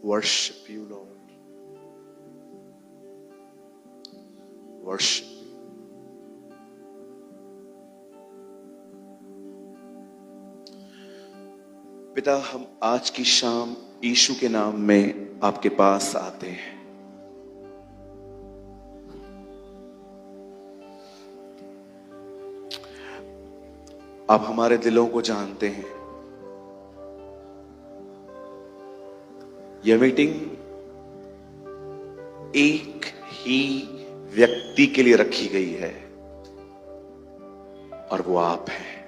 Worship you, Lord. Worship. पिता, हम आज की शाम यीशु के नाम में आपके पास आते हैं। आप हमारे दिलों को जानते हैं। यह मीटिंग एक ही व्यक्ति के लिए रखी गई है और वो आप हैं।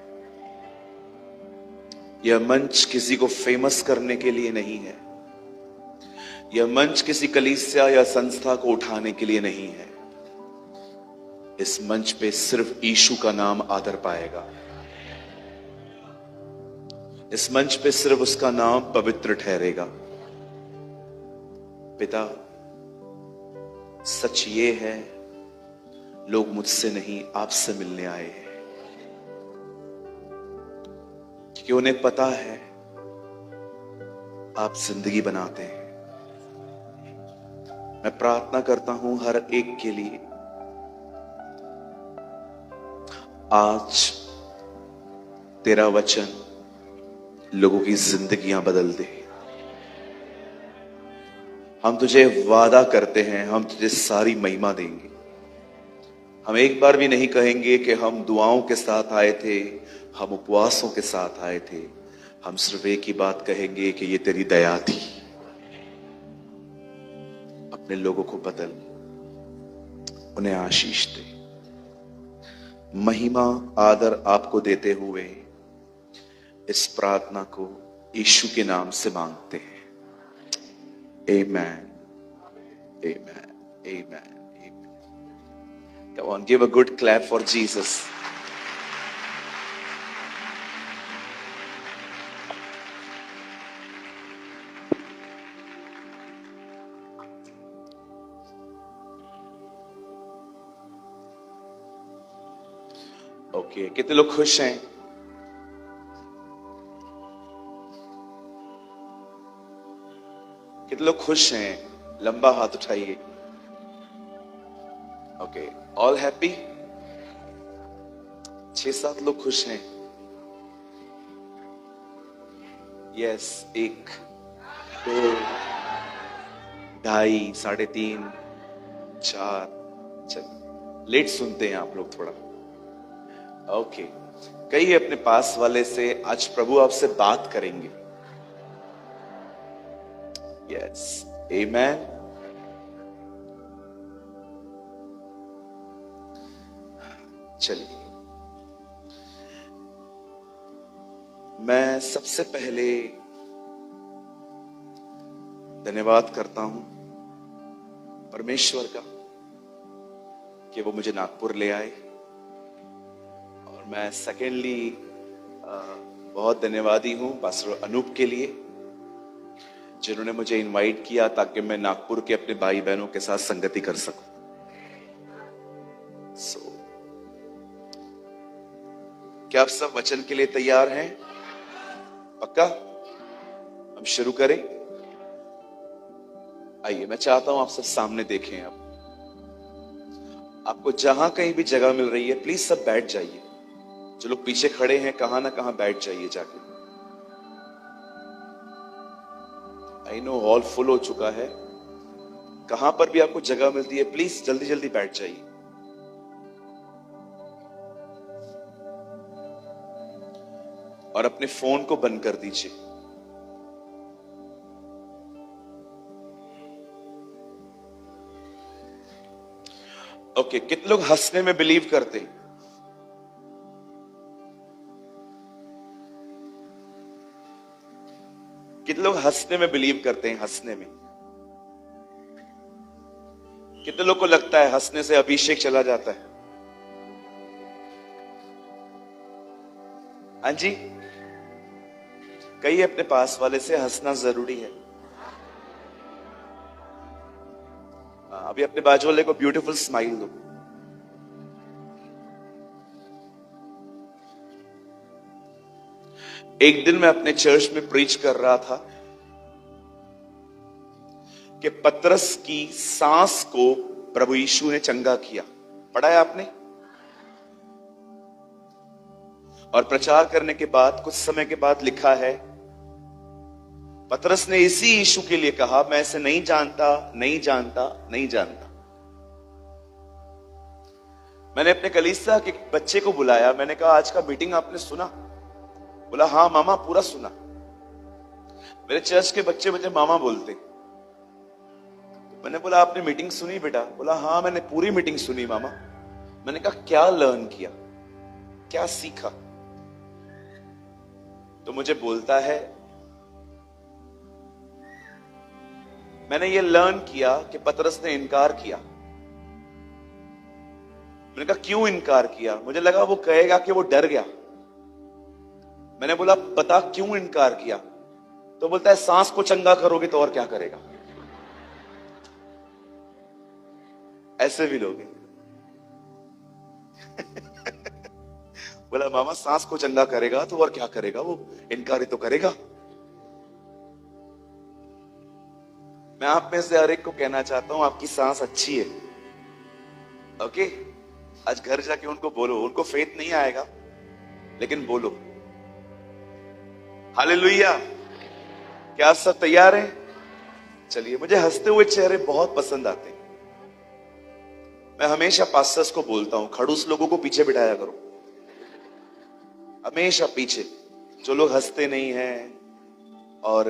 यह मंच किसी को फेमस करने के लिए नहीं है। यह मंच किसी कलीसिया या संस्था को उठाने के लिए नहीं है। इस मंच पे सिर्फ यीशु का नाम आदर पाएगा। इस मंच पे सिर्फ उसका नाम पवित्र ठहरेगा। पिता, सच ये है, लोग मुझसे नहीं आपसे मिलने आए हैं, क्योंकि उन्हें पता है आप जिंदगी बनाते हैं। मैं प्रार्थना करता हूं हर एक के लिए, आज तेरा वचन लोगों की जिंदगियां बदल दे। हम तुझे वादा करते हैं, हम तुझे सारी महिमा देंगे। हम एक बार भी नहीं कहेंगे कि हम दुआओं के साथ आए थे, हम उपवासों के साथ आए थे। हम सिर्फ एक ही बात कहेंगे कि ये तेरी दया थी। अपने लोगों को बदल, उन्हें आशीष दे। महिमा आदर आपको देते हुए इस प्रार्थना को यीशु के नाम से मांगते हैं। Amen. Amen. Amen. Amen. Come on, give a good clap for Jesus. Okay, कितने लोग खुश हैं? कितने लोग खुश हैं? लंबा हाथ उठाइए। Okay, all happy? 6-7 लोग खुश हैं। यस, 1, 2, 2.5, 3.5, 4। चलिए, लेट सुनते हैं आप लोग थोड़ा। ओके, कहिए अपने पास वाले से, आज प्रभु आपसे बात करेंगे। Yes. Amen. चलिए, मैं सबसे पहले धन्यवाद करता हूं परमेश्वर का कि वो मुझे नागपुर ले आए। और मैं सेकेंडली बहुत धन्यवादी हूं पास्टर अनूप के लिए, जिन्होंने मुझे इनवाइट किया ताकि मैं नागपुर के अपने भाई बहनों के साथ संगति कर सकूं। क्या आप सब वचन के लिए तैयार हैं? पक्का? हम शुरू करें? आइए, मैं चाहता हूं आप सब सामने देखें। अब आपको जहां कहीं भी जगह मिल रही है, प्लीज सब बैठ जाइए। जो लोग पीछे खड़े हैं, कहां ना कहां बैठ जाइए जाके। आई नो हॉल फुल हो चुका है। कहां पर भी आपको जगह मिलती है, प्लीज जल्दी जल्दी बैठ जाइए। और अपने फोन को बंद कर दीजिए। ओके, कितने लोग हंसने में बिलीव करते हैं? कितने लोग हंसने में बिलीव करते हैं? हंसने में कितने लोग को लगता है हंसने से अभिषेक चला जाता है? हाँ जी, कहिए अपने पास वाले से, हंसना जरूरी है। अभी अपने बाजू वाले को ब्यूटीफुल स्माइल दो। एक दिन मैं अपने चर्च में प्रीच कर रहा था कि पतरस की सांस को प्रभु यीशु ने चंगा किया। पढ़ा है आपने? और प्रचार करने के बाद कुछ समय के बाद लिखा है, पतरस ने इसी यीशु के लिए कहा, मैं इसे नहीं जानता, नहीं जानता, नहीं जानता। मैंने अपने कलीसिया के बच्चे को बुलाया, मैंने कहा आज का मीटिंग आपने सुना? बोला हाँ मामा पूरा सुना। मेरे चर्च के बच्चे मुझे मामा बोलते। मैंने बोला आपने मीटिंग सुनी बेटा? बोला हाँ मैंने पूरी मीटिंग सुनी मामा। मैंने कहा क्या लर्न किया, क्या सीखा? तो मुझे बोलता है मैंने ये लर्न किया कि पतरस ने इनकार किया। मैंने कहा क्यों इनकार किया? मुझे लगा वो कहेगा कि वो डर गया। मैंने बोला बता क्यों इनकार किया? तो बोलता है सांस को चंगा करोगे तो और क्या करेगा। ऐसे भी लोग हैं। बोला मामा सांस को चंगा करेगा तो और क्या करेगा, वो इनकार ही तो करेगा। मैं आप में से हर एक को कहना चाहता हूं आपकी सांस अच्छी है। ओके, आज घर जाके उनको बोलो, उनको फेथ नहीं आएगा लेकिन बोलो हालेलुया। क्या आप सब तैयार हैं? चलिए, मुझे हंसते हुए चेहरे बहुत पसंद आते हैं। मैं हमेशा पास्टर्स को बोलता हूं खड़ूस लोगों को पीछे बिठाया करो, हमेशा पीछे, जो लोग हंसते नहीं हैं। और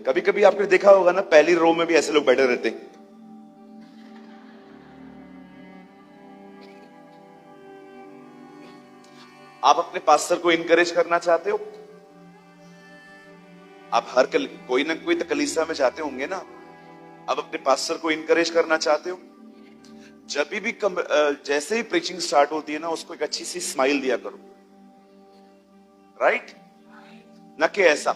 कभी कभी आपने देखा होगा ना, पहली रो में भी ऐसे लोग बैठे रहते हैं। आप अपने पास्टर को इनकरेज करना चाहते हो? आप हर कोई ना कोई तो कलीसिया में जाते होंगे ना, आप अपने पास्टर को इनकरेज करना चाहते हो? जब भी जैसे ही प्रीचिंग स्टार्ट होती है ना, उसको एक अच्छी सी स्माइल दिया करो, राइट? न कि ऐसा।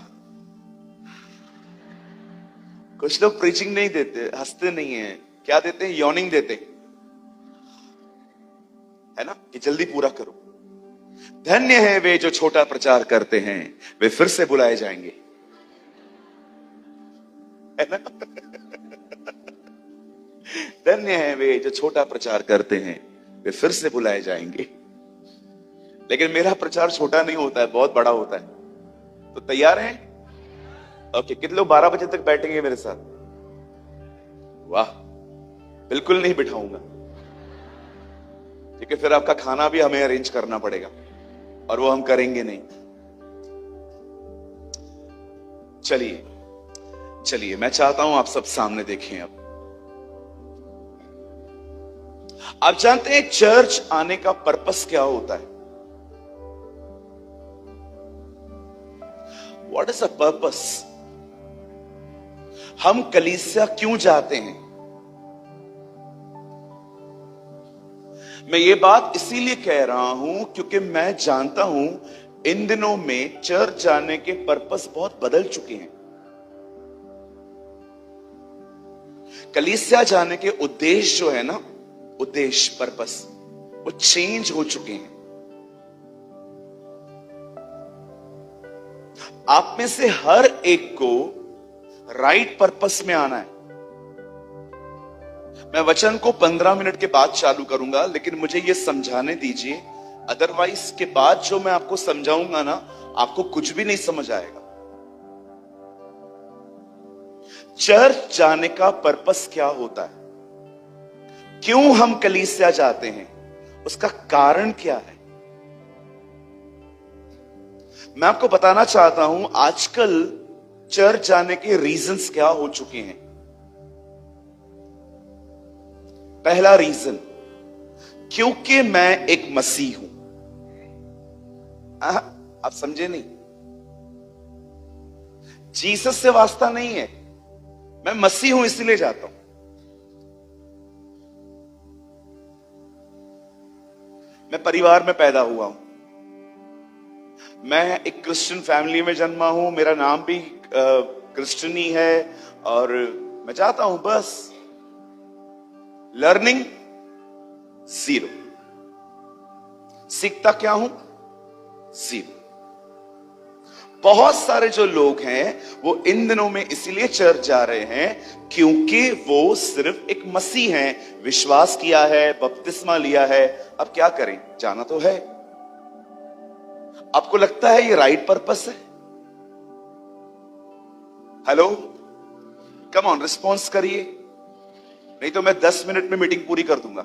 कुछ लोग प्रीचिंग नहीं देते, हंसते नहीं है, क्या देते हैं? यॉर्निंग देते है ना, कि जल्दी पूरा करो। धन्य है वे जो छोटा प्रचार करते हैं, वे फिर से बुलाए जाएंगे, है ना? धन्य है वे जो छोटा प्रचार करते हैं, वे फिर से बुलाए जाएंगे। लेकिन मेरा प्रचार छोटा नहीं होता है, बहुत बड़ा होता है। तो तैयार हैं? ओके, कितने लोग 12 बजे तक बैठेंगे मेरे साथ? वाह, बिल्कुल नहीं बिठाऊंगा, क्योंकि फिर आपका खाना भी हमें अरेंज करना पड़ेगा और वो हम करेंगे नहीं। चलिए चलिए, मैं चाहता हूं आप सब सामने देखें। अब आप जानते हैं चर्च आने का पर्पस क्या होता है? What is the purpose? हम कलीसिया क्यों जाते हैं? मैं ये बात इसीलिए कह रहा हूं क्योंकि मैं जानता हूं इन दिनों में चर्च जाने के पर्पस बहुत बदल चुके हैं। कलीसिया जाने के उद्देश्य जो है ना, उद्देश्य, पर्पस, वो चेंज हो चुके हैं। आप में से हर एक को राइट पर्पस में आना है। मैं वचन को 15 मिनट के बाद चालू करूंगा, लेकिन मुझे यह समझाने दीजिए, अदरवाइज के बाद जो मैं आपको समझाऊंगा ना, आपको कुछ भी नहीं समझ आएगा। चर्च जाने का पर्पस क्या होता है? क्यों हम कलीसिया जाते हैं? उसका कारण क्या है? मैं आपको बताना चाहता हूं आजकल चर्च जाने के रीजंस क्या हो चुके हैं। पहला रीजन, क्योंकि मैं एक मसीह हूं। आप समझे नहीं? जीसस से वास्ता नहीं है, मैं मसीह हूं इसलिए जाता हूं। मैं परिवार में पैदा हुआ हूं, मैं एक क्रिश्चियन फैमिली में जन्मा हूं, मेरा नाम भी क्रिश्चियन ही है, और मैं चाहता हूं बस लर्निंग 0, सीखता क्या हूं? 0। बहुत सारे जो लोग हैं वो इन दिनों में इसलिए चर्च जा रहे हैं क्योंकि वो सिर्फ एक मसीह हैं, विश्वास किया है, बपतिस्मा लिया है। अब क्या करें, जाना तो है। आपको लगता है ये राइट पर्पस है? हेलो, कम ऑन, रिस्पॉन्स करिए, नहीं तो मैं 10 मिनट में मीटिंग पूरी कर दूंगा।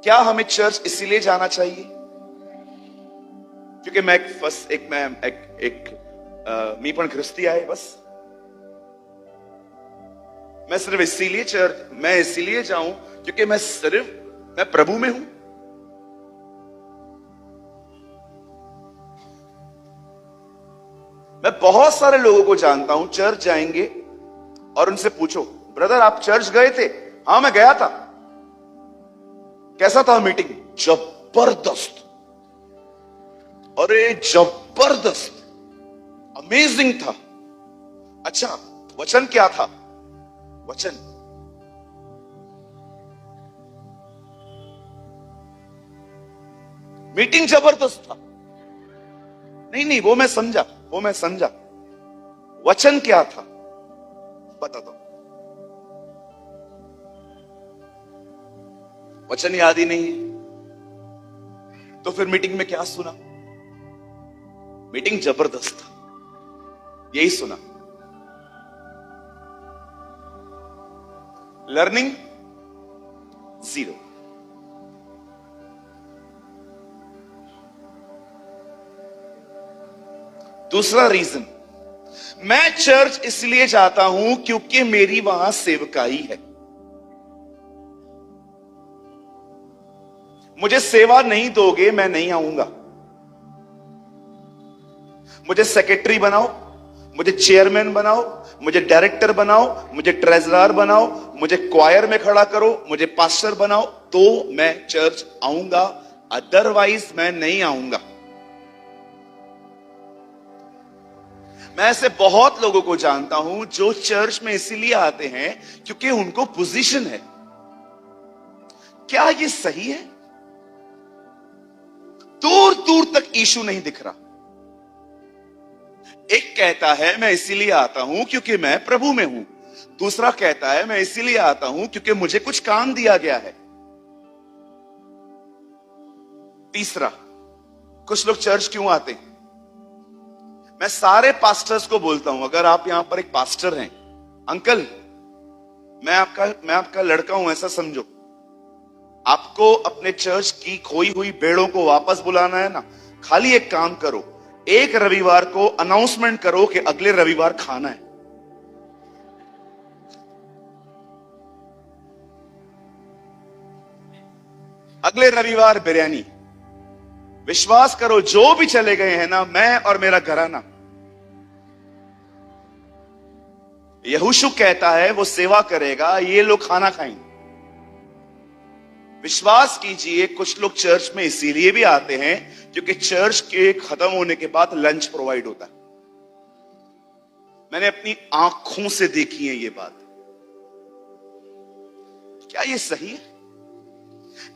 क्या हमें चर्च इसीलिए जाना चाहिए क्योंकि मी पण ख्रिस्ती आहे बस? मैं सिर्फ इसीलिए जाऊं क्योंकि मैं प्रभु में हूं? मैं बहुत सारे लोगों को जानता हूं चर्च जाएंगे और उनसे पूछो, ब्रदर आप चर्च गए थे? हाँ मैं गया था। कैसा था मीटिंग? जबरदस्त। अरे जबरदस्त, अमेजिंग था। अच्छा, वचन क्या था? वचन मीटिंग जबरदस्त था। नहीं, वो मैं समझा। वचन क्या था बता दो। वचन याद ही नहीं है तो फिर मीटिंग में क्या सुना? मीटिंग जबरदस्त था, यही सुना। Learning zero. दूसरा रीजन, मैं चर्च इसलिए जाता हूं क्योंकि मेरी वहां सेवकाई है। मुझे सेवा नहीं दोगे मैं नहीं आऊंगा। मुझे सेक्रेटरी बनाओ, मुझे चेयरमैन बनाओ, मुझे डायरेक्टर बनाओ, मुझे ट्रेजरर बनाओ, मुझे क्वायर में खड़ा करो, मुझे पास्टर बनाओ तो मैं चर्च आऊंगा, अदरवाइज मैं नहीं आऊंगा। मैं ऐसे बहुत लोगों को जानता हूं जो चर्च में इसीलिए आते हैं क्योंकि उनको पोजीशन है। क्या ये सही है? दूर दूर तक यीशु नहीं दिख रहा। एक कहता है मैं इसीलिए आता हूं क्योंकि मैं प्रभु में हूं, दूसरा कहता है मैं इसीलिए आता हूं क्योंकि मुझे कुछ काम दिया गया है। तीसरा, कुछ लोग चर्च क्यों आते हैं? मैं सारे पास्टर्स को बोलता हूं, अगर आप यहां पर एक पास्टर हैं, अंकल मैं आपका लड़का हूं ऐसा समझो। आपको अपने चर्च की खोई हुई भेड़ों को वापस बुलाना है ना, खाली एक काम करो, एक रविवार को अनाउंसमेंट करो कि अगले रविवार खाना है। अगले रविवार बिरयानी। विश्वास करो जो भी चले गए हैं ना, मैं और मेरा घराना, यहोशू कहता है वो सेवा करेगा, ये लोग खाना खाएंगे। विश्वास कीजिए कुछ लोग चर्च में इसीलिए भी आते हैं क्योंकि चर्च के खत्म होने के बाद लंच प्रोवाइड होता है। मैंने अपनी आंखों से देखी है ये बात। क्या ये सही है?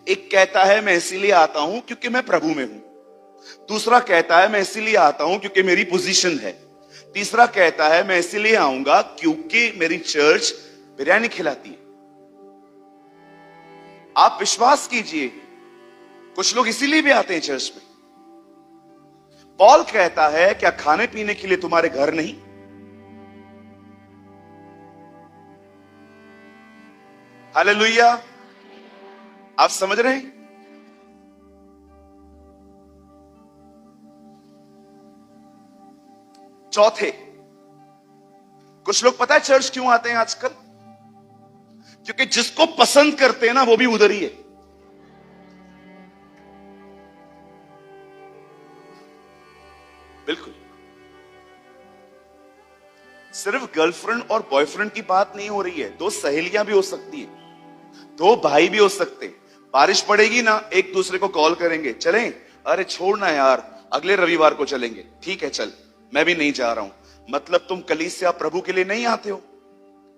एक कहता है मैं इसीलिए आता हूं क्योंकि मैं प्रभु में हूं, दूसरा कहता है मैं इसीलिए आता हूं क्योंकि मेरी पोजीशन है, तीसरा कहता है मैं इसीलिए आऊंगा क्योंकि मेरी चर्च बिरयानी खिलाती है। आप विश्वास कीजिए कुछ लोग इसीलिए भी आते हैं चर्च में। पॉल कहता है क्या खाने पीने के लिए तुम्हारे घर नहीं? हालेलुया, आप समझ रहे हैं? चौथे, कुछ लोग पता है चर्च क्यों आते हैं आजकल? क्योंकि जिसको पसंद करते हैं ना वो भी उधर ही है। बिल्कुल, सिर्फ गर्लफ्रेंड और बॉयफ्रेंड की बात नहीं हो रही है, दो सहेलियां भी हो सकती है, दो भाई भी हो सकते हैं। बारिश पड़ेगी ना, एक दूसरे को कॉल करेंगे, चलें? अरे छोड़ना यार, अगले रविवार को चलेंगे। ठीक है चल, मैं भी नहीं जा रहा हूं। मतलब तुम कलीसिया प्रभु के लिए नहीं आते हो,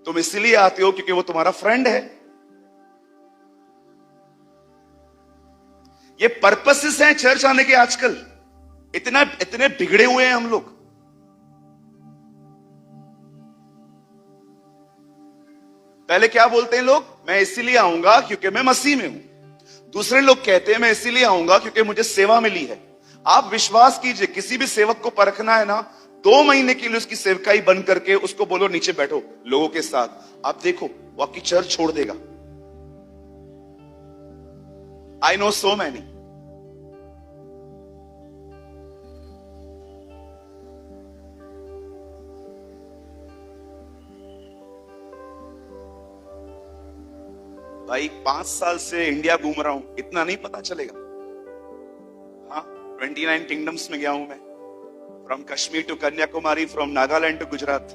तुम इसलिए आते हो क्योंकि वो तुम्हारा फ्रेंड है। ये पर्पसेस हैं चर्च आने के आजकल। इतना इतने बिगड़े हुए हैं हम लोग। पहले क्या बोलते हैं लोग? मैं इसीलिए आऊंगा क्योंकि मैं मसीह में हूं। दूसरे लोग कहते हैं मैं इसीलिए आऊंगा क्योंकि मुझे सेवा मिली है। आप विश्वास कीजिए, किसी भी सेवक को परखना है ना, 2 महीने के लिए उसकी सेवकाई बंद करके उसको बोलो नीचे बैठो लोगों के साथ, आप देखो वो आपकी चर्च छोड़ देगा। I know so many. भाई 5 साल से इंडिया घूम रहा हूं, इतना नहीं पता चलेगा? हाँ, 29 किंगडम्स में गया हूं मैं, from Kashmir to Kanyakumari, from Nagaland to Gujarat.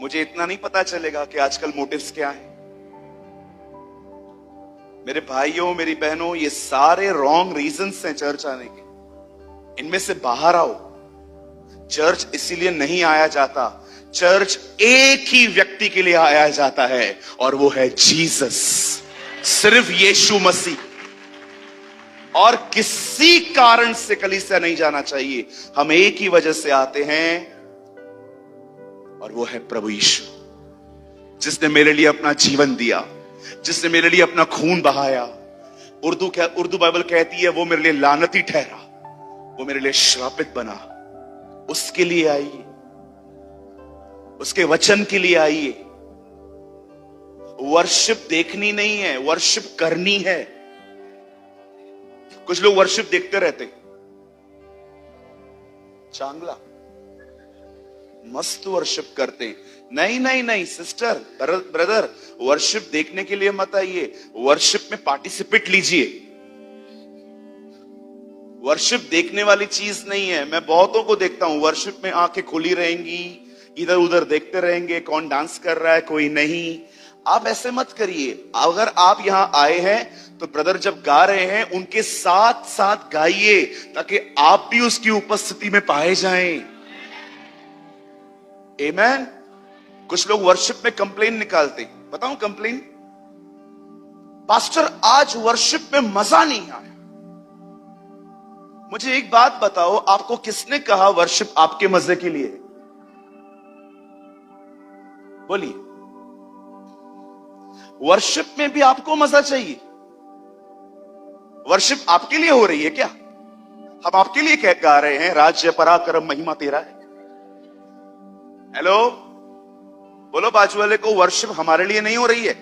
मुझे इतना नहीं पता चलेगा कि आजकल मोटिव्स क्या है। मेरे भाइयों, मेरी बहनों, ये सारे रॉन्ग रीजंस हैं चर्च आने के। इनमें से बाहर आओ। चर्च इसीलिए नहीं आया जाता, चर्च एक ही व्यक्ति के लिए आया जाता है और वो है जीसस, सिर्फ यीशु मसीह। और किसी कारण से कलीसिया नहीं जाना चाहिए। हम एक ही वजह से आते हैं और वो है प्रभु यीशु, जिसने मेरे लिए अपना जीवन दिया, जिसने मेरे लिए अपना खून बहाया। उर्दू बाइबल कहती है वो मेरे लिए लानती ठहरा, वो मेरे लिए श्रापित बना। उसके लिए आइए, उसके वचन के लिए आइए। वर्शिप देखनी नहीं है, वर्शिप करनी है। कुछ लोग वर्शिप देखते रहते, चांगला मस्त वर्शिप करते हैं। नहीं नहीं नहीं सिस्टर, ब्रदर, वर्शिप देखने के लिए मत आइए, वर्शिप में पार्टिसिपेट लीजिए। वर्शिप देखने वाली चीज नहीं है। मैं बहुतों को देखता हूं वर्शिप में आंखें खुली रहेंगी, इधर उधर देखते रहेंगे, कौन डांस कर रहा है कोई नहीं। आप ऐसे मत करिए। अगर आप यहां आए हैं तो ब्रदर जब गा रहे हैं उनके साथ साथ गाइए, ताकि आप भी उसकी उपस्थिति में पाए जाएं। आमेन। कुछ लोग वर्शिप में कंप्लेन निकालते, बताऊं कंप्लेन? पास्टर आज वर्शिप में मजा नहीं आया। मुझे एक बात बताओ, आपको किसने कहा वर्शिप आपके मजे के लिए? बोलिए। वर्शिप में भी आपको मजा चाहिए। वर्शिप आपके लिए हो रही है क्या? हम आपके लिए क्या गा रहे हैं? राज्य पराक्रम महिमा तेरा है। हेलो, बोलो बाजू वाले को, वर्शिप हमारे लिए नहीं हो रही है।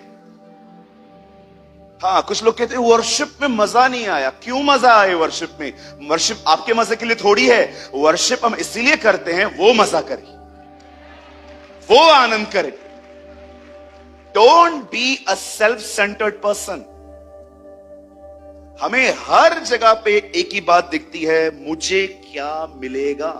हाँ, कुछ लोग कहते हैं वर्शिप में मजा नहीं आया। क्यों मजा आए वर्शिप में? वर्शिप आपके मजे के लिए थोड़ी है। वर्शिप हम इसीलिए करते हैं वो मजा करे, वो आनंद करे। Don't be a self centred person. हमें हर जगह पे एक ही बात दिखती है, मुझे क्या मिलेगा।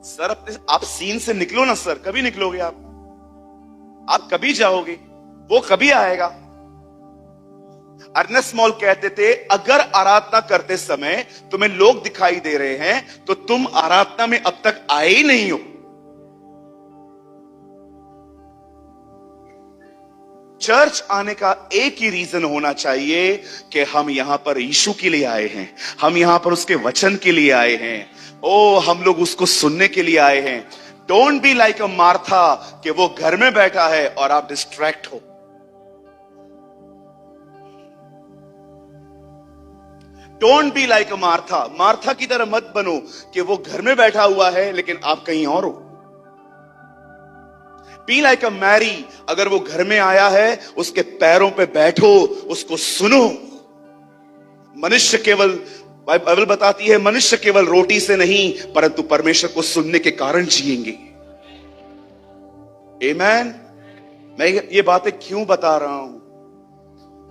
सर अपने आप सीन से निकलो ना सर। कभी निकलोगे आप कभी जाओगे? वो कभी आएगा। अर्नेस्ट मॉल कहते थे, अगर आराधना करते समय तुम्हें लोग दिखाई दे रहे हैं तो तुम आराधना में अब तक आए ही नहीं हो। चर्च आने का एक ही रीजन होना चाहिए कि हम यहां पर यीशु के लिए आए हैं, हम यहां पर उसके वचन के लिए आए हैं। ओ, हम लोग उसको सुनने के लिए आए हैं। Don't be like a Martha कि वो घर में बैठा है और आप डिस्ट्रैक्ट हो। Don't be like a Martha. Martha की तरह मत बनो कि वो घर में बैठा हुआ है लेकिन आप कहीं और हो। Be like a Mary. अगर वो घर में आया है, उसके पैरों पे बैठो, उसको सुनो। मनुष्य केवल, बाइबल बताती है, मनुष्य केवल रोटी से नहीं परंतु परमेश्वर को सुनने के कारण जिएंगे। आमेन। मैं ये बातें क्यों बता रहा हूं?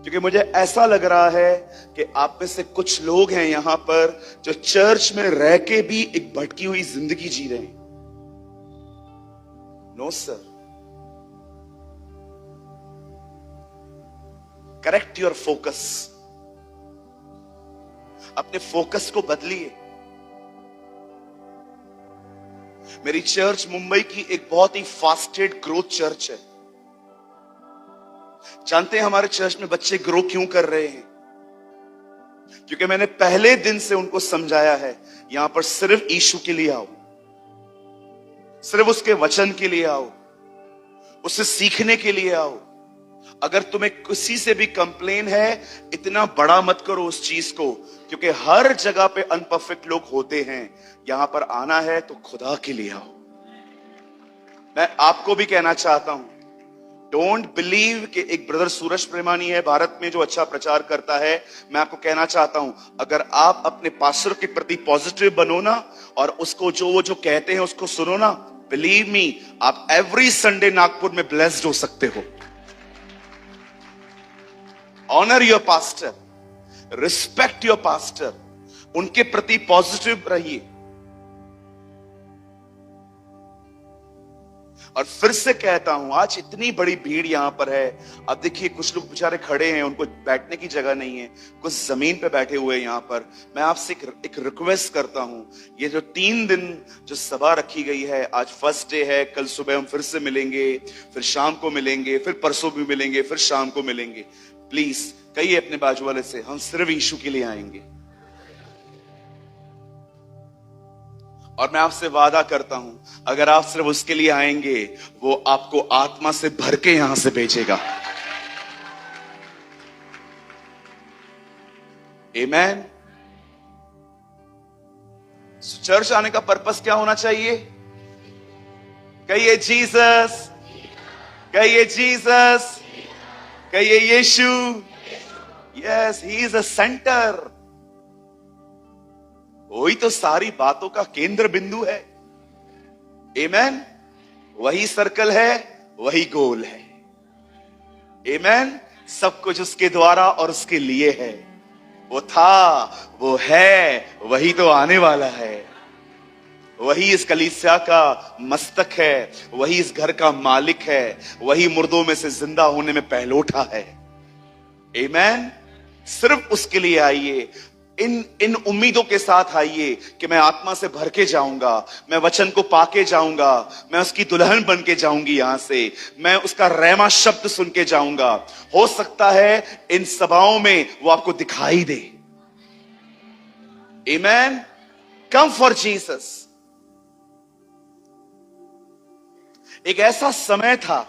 क्योंकि मुझे ऐसा लग रहा है कि आप में से कुछ लोग हैं यहां पर जो चर्च में रह के भी एक भटकी हुई जिंदगी जी रहे हैं। No sir. Correct your focus. अपने फोकस को बदलिए। मेरी चर्च मुंबई की एक बहुत ही फास्टेड ग्रोथ चर्च है। जानते हैं हमारे चर्च में बच्चे ग्रो क्यों कर रहे हैं? क्योंकि मैंने पहले दिन से उनको समझाया है, यहां पर सिर्फ यीशु के लिए आओ, सिर्फ उसके वचन के लिए आओ, उससे सीखने के लिए आओ। अगर तुम्हें किसी से भी कंप्लेन है, इतना बड़ा मत करो उस चीज को, क्योंकि हर जगह पे अनपरफेक्ट लोग होते हैं। यहां पर आना है तो खुदा के लिए आओ। मैं आपको भी कहना चाहता हूं, डोंट बिलीव कि एक ब्रदर सूरज प्रेमानी है भारत में जो अच्छा प्रचार करता है। मैं आपको कहना चाहता हूं, अगर आप अपने पास्टर के प्रति पॉजिटिव बनो ना, और उसको वो जो कहते हैं उसको सुनो ना, बिलीव मी, आप एवरी संडे नागपुर में ब्लेस्ड हो सकते हो। Honour your pastor, respect your pastor, उनके प्रति पॉजिटिव रहिए। और फिर से कहता हूं, आज इतनी बड़ी भीड़ यहां पर है। अब देखिए, कुछ लोग बेचारे खड़े हैं, उनको बैठने की जगह नहीं है, कुछ जमीन पे बैठे हुए हैं यहां पर। मैं आपसे एक रिक्वेस्ट करता हूं, ये जो 3 दिन जो सभा रखी गई है, आज फर्स्ट डे है, कल सुबह हम फिर से मिलेंगे, फिर शाम को मिलेंगे, फिर परसों भी मिलेंगे, फिर शाम को मिलेंगे। प्लीज कहिए अपने बाजू वाले से, हम सिर्फ यीशु के लिए आएंगे। और मैं आपसे वादा करता हूं, अगर आप सिर्फ उसके लिए आएंगे, वो आपको आत्मा से भर के यहां से भेजेगा। आमेन। चर्च आने का पर्पस क्या होना चाहिए? कहिए जीसस, कहिए जीसस, कहिए यीशु। Yes, he is a centre. वही तो सारी बातों का केंद्र बिंदु है। आमेन। वही सर्कल है, वही गोल है। आमेन। सब कुछ उसके द्वारा और उसके लिए है। वो था, वो है, वही तो आने वाला है। वही इस कलीसिया का मस्तक है, वही इस घर का मालिक है, वही मुर्दों में से जिंदा होने में पहलोठा है। आमेन। सिर्फ उसके लिए आइए, इन उम्मीदों के साथ आइए कि मैं आत्मा से भर के जाऊंगा, मैं वचन को पाके जाऊंगा, मैं उसकी दुल्हन बन के जाऊंगी, यहां से मैं उसका रहमा शब्द सुन के जाऊंगा। हो सकता है इन सभाओं में वो आपको दिखाई दे। आमेन। Come for Jesus. एक ऐसा समय था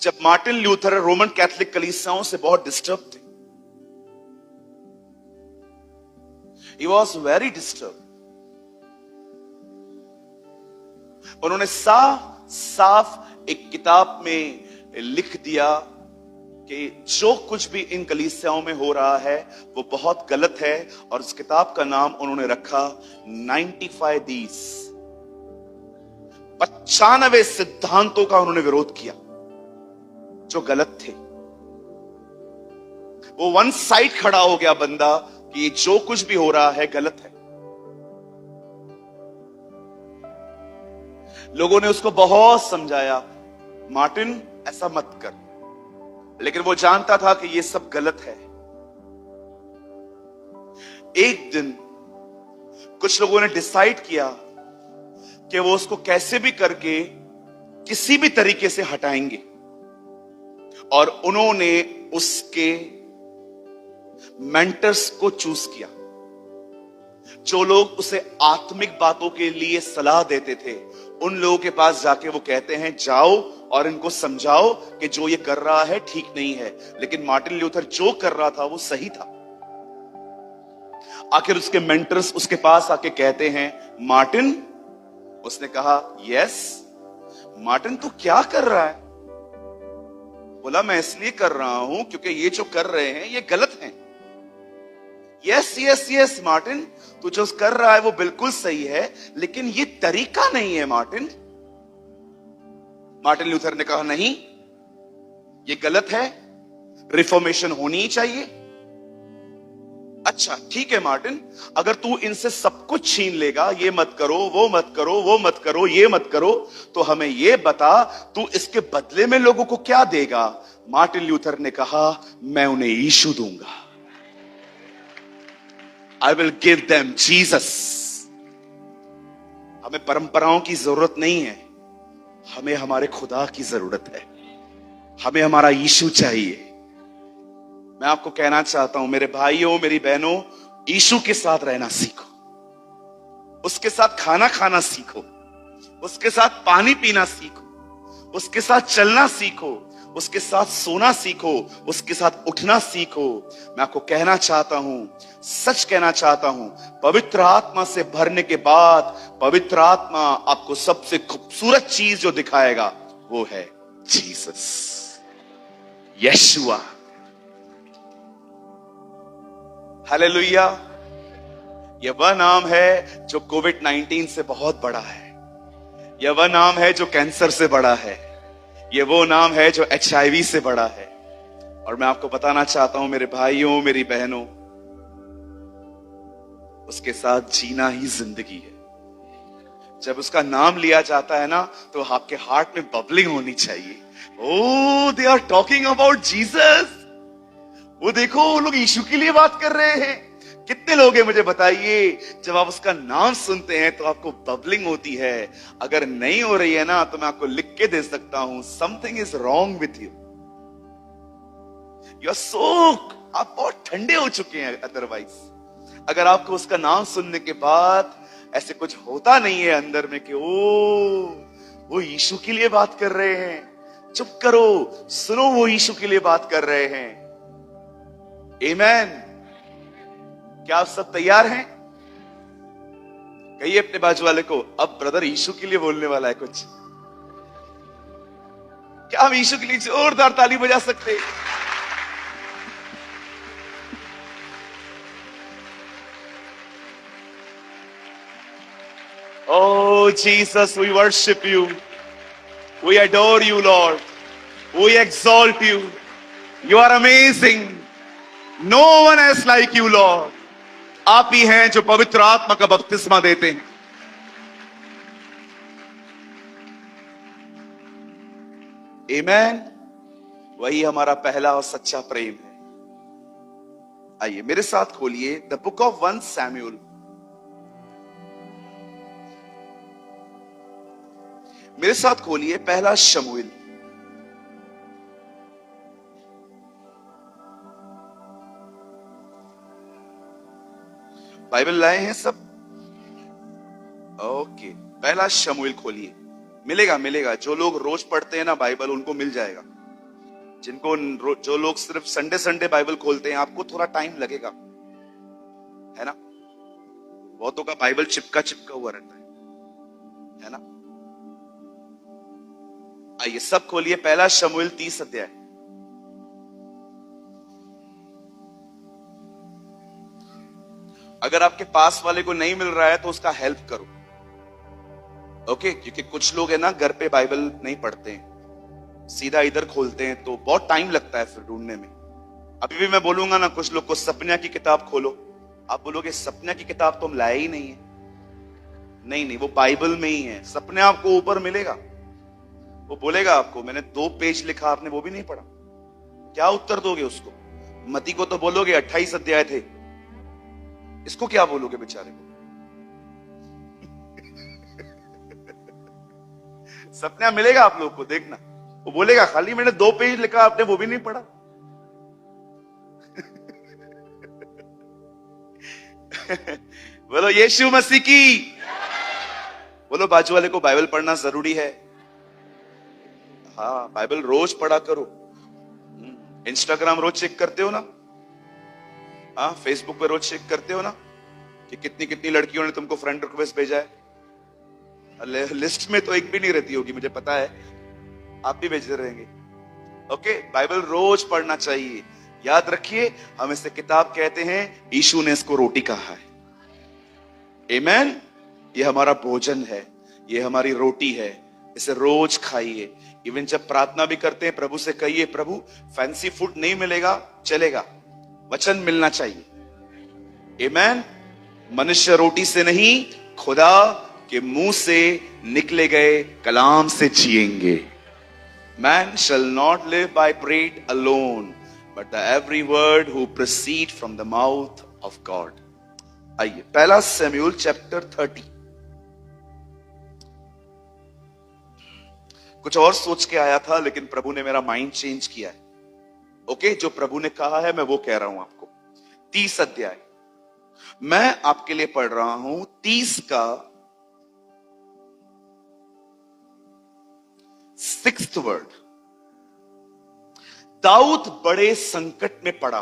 जब मार्टिन लूथर रोमन कैथोलिक कलीसियाओं से बहुत डिस्टर्ब थे। He was very disturbed. उन्होंने साफ साफ एक किताब में लिख दिया कि जो कुछ भी इन कलीसियाओं में हो रहा है वो बहुत गलत है। और इस किताब का नाम उन्होंने रखा 95 D's। 95 सिद्धांतों का उन्होंने विरोध किया जो गलत थे। वो वन साइड खड़ा हो गया बंदा कि जो कुछ भी हो रहा है गलत है। लोगों ने उसको बहुत समझाया, मार्टिन ऐसा मत कर, लेकिन वो जानता था कि ये सब गलत है। एक दिन कुछ लोगों ने डिसाइड किया कि वो उसको कैसे भी करके किसी भी तरीके से हटाएंगे, और उन्होंने उसके मेंटर्स को चूज किया, जो लोग उसे आत्मिक बातों के लिए सलाह देते थे। उन लोगों के पास जाके वो कहते हैं, जाओ और इनको समझाओ कि जो ये कर रहा है ठीक नहीं है। लेकिन मार्टिन लूथर जो कर रहा था वो सही था। आखिर उसके मेंटर्स उसके पास आके कहते हैं, मार्टिन। उसने कहा, यस। मार्टिन तू क्या कर रहा है? बोला, मैं इसलिए कर रहा हूं क्योंकि ये जो कर रहे हैं ये गलत है। यस यस यस मार्टिन, तू जो कर रहा है वो बिल्कुल सही है, लेकिन ये तरीका नहीं है मार्टिन। मार्टिन लूथर ने कहा, नहीं ये गलत है, रिफॉर्मेशन होनी ही चाहिए। अच्छा ठीक है मार्टिन, अगर तू इनसे सब कुछ छीन लेगा, ये मत करो, वो मत करो, वो मत करो, ये मत करो, तो हमें ये बता तू इसके बदले में लोगों को क्या देगा? मार्टिन लूथर ने कहा, मैं उन्हें यीशु दूंगा। I will give them Jesus। हमें परंपराओं की जरूरत नहीं है, हमें हमारे खुदा की जरूरत है। हमें हमारा यीशु चाहिए। मैं आपको कहना चाहता हूं मेरे भाइयों मेरी बहनों, यीशु के साथ रहना सीखो, उसके साथ खाना खाना सीखो, उसके साथ पानी पीना सीखो, उसके साथ चलना सीखो, उसके साथ सोना सीखो, उसके साथ उठना सीखो। मैं आपको कहना चाहता हूं, सच कहना चाहता हूं, पवित्र आत्मा से भरने के बाद पवित्र आत्मा आपको सबसे खूबसूरत चीज जो दिखाएगा वो है जीसस, यशुआ। हालेलुया। यह वह नाम है जो कोविड-19 से बहुत बड़ा है, यह वह नाम है जो कैंसर से बड़ा है, यह वो नाम है जो HIV से बड़ा है। और मैं आपको बताना चाहता हूं मेरे भाइयों मेरी बहनों, उसके साथ जीना ही जिंदगी है। जब उसका नाम लिया जाता है ना तो आपके हार्ट में बबलिंग होनी चाहिए। Oh, they are talking about Jesus. वो देखो, वो लोग यीशु के लिए बात कर रहे हैं। कितने लोग हैं मुझे बताइए, जब आप उसका नाम सुनते हैं तो आपको बबलिंग होती है। अगर नहीं हो रही है ना तो मैं आपको लिख के दे सकता हूं, something is wrong with you, you are so, आप बहुत ठंडे हो चुके हैं। अदरवाइज अगर आपको उसका नाम सुनने के बाद ऐसे कुछ होता नहीं है अंदर में कि ओ वो यीशु के लिए बात कर रहे हैं, चुप करो, सुनो, वो यीशु के लिए बात कर रहे हैं। आमीन। क्या आप सब तैयार हैं? कहिए अपने बाजू वाले को, अब ब्रदर यीशु के लिए बोलने वाला है कुछ। क्या हम यीशु के लिए जोरदार ताली बजा सकते हैं? Oh Jesus, we worship you. We adore you, Lord. We exalt you. You are amazing. No one else like you, Lord. आप ही हैं जो पवित्र आत्मा का बपतिस्मा देते हैं। आमीन। वही हमारा पहला और सच्चा प्रेम है। आइए मेरे साथ खोलिए द बुक ऑफ 1 सैमुएल। मेरे साथ खोलिए पहला शमूएल। बाइबल लाए हैं सब? ओके, पहला शमूएल खोलिए। मिलेगा। जो लोग रोज पढ़ते हैं ना बाइबल, उनको मिल जाएगा। जो लोग सिर्फ संडे संडे बाइबल खोलते हैं, आपको थोड़ा टाइम लगेगा, है ना। बहुतों का बाइबल चिपका हुआ रहता है ना। आइए सब खोलिए पहला शमूएल 30 अध्याय। अगर आपके पास वाले को नहीं मिल रहा है तो उसका हेल्प करो, ओके। क्योंकि कुछ लोग है ना घर पे बाइबल नहीं पढ़ते हैं, सीधा इधर खोलते हैं, तो बहुत टाइम लगता है फिर ढूंढने में। अभी भी मैं बोलूंगा ना कुछ लोग को सपना की किताब खोलो, आप बोलोगे सपना की किताब तो हम लाए ही नहीं है। नहीं, वो बाइबल में ही है। सपने आपको ऊपर मिलेगा, वो बोलेगा आपको मैंने 2 पेज लिखा, आपने वो भी नहीं पढ़ा। क्या उत्तर दोगे उसको? मती को तो बोलोगे 28 अध्याय थे, इसको क्या बोलोगे बेचारे को? सपना मिलेगा आप लोग को, देखना। वो बोलेगा खाली मैंने 2 पेज लिखा, आपने वो भी नहीं पढ़ा। बोलो यीशु मसीह की। बोलो बाजू वाले को बाइबल पढ़ना जरूरी है। हाँ, बाइबल रोज पढ़ा करो। इंस्टाग्राम रोज चेक करते हो ना? हाँ, फेसबुक पे चेक करते हो ना कि कितनी लड़कियों ने तुमको फ्रेंड रिक्वेस्ट भेजा है? लिस्ट में तो एक भी नहीं रहती होगी, मुझे पता है, आप भी भेजते रहेंगे। ओके, बाइबल रोज पढ़ना चाहिए। याद रखिए, हम इसे किताब कहते हैं, यीशु ने इसको रोटी कहा है। आमीन। ये हमारा भोजन है, ये हमारी रोटी है, इसे रोज खाइए। इवन जब प्रार्थना भी करते हैं, प्रभु से कहिए प्रभु फैंसी फूड नहीं मिलेगा, चलेगा, वचन मिलना चाहिए। आमीन। मनुष्य रोटी से नहीं, खुदा के मुंह से निकले गए कलाम से जिएंगे। Man shall not live by bread alone, but the every word who proceed from the mouth of God. आइए पहला शमूएल चैप्टर 30। कुछ और सोच के आया था, लेकिन प्रभु ने मेरा माइंड चेंज किया है। ओके, जो प्रभु ने कहा है मैं वो कह रहा हूं आपको। 30 अध्याय मैं आपके लिए पढ़ रहा हूं, 30 का 6th वर्ड। दाऊद बड़े संकट में पड़ा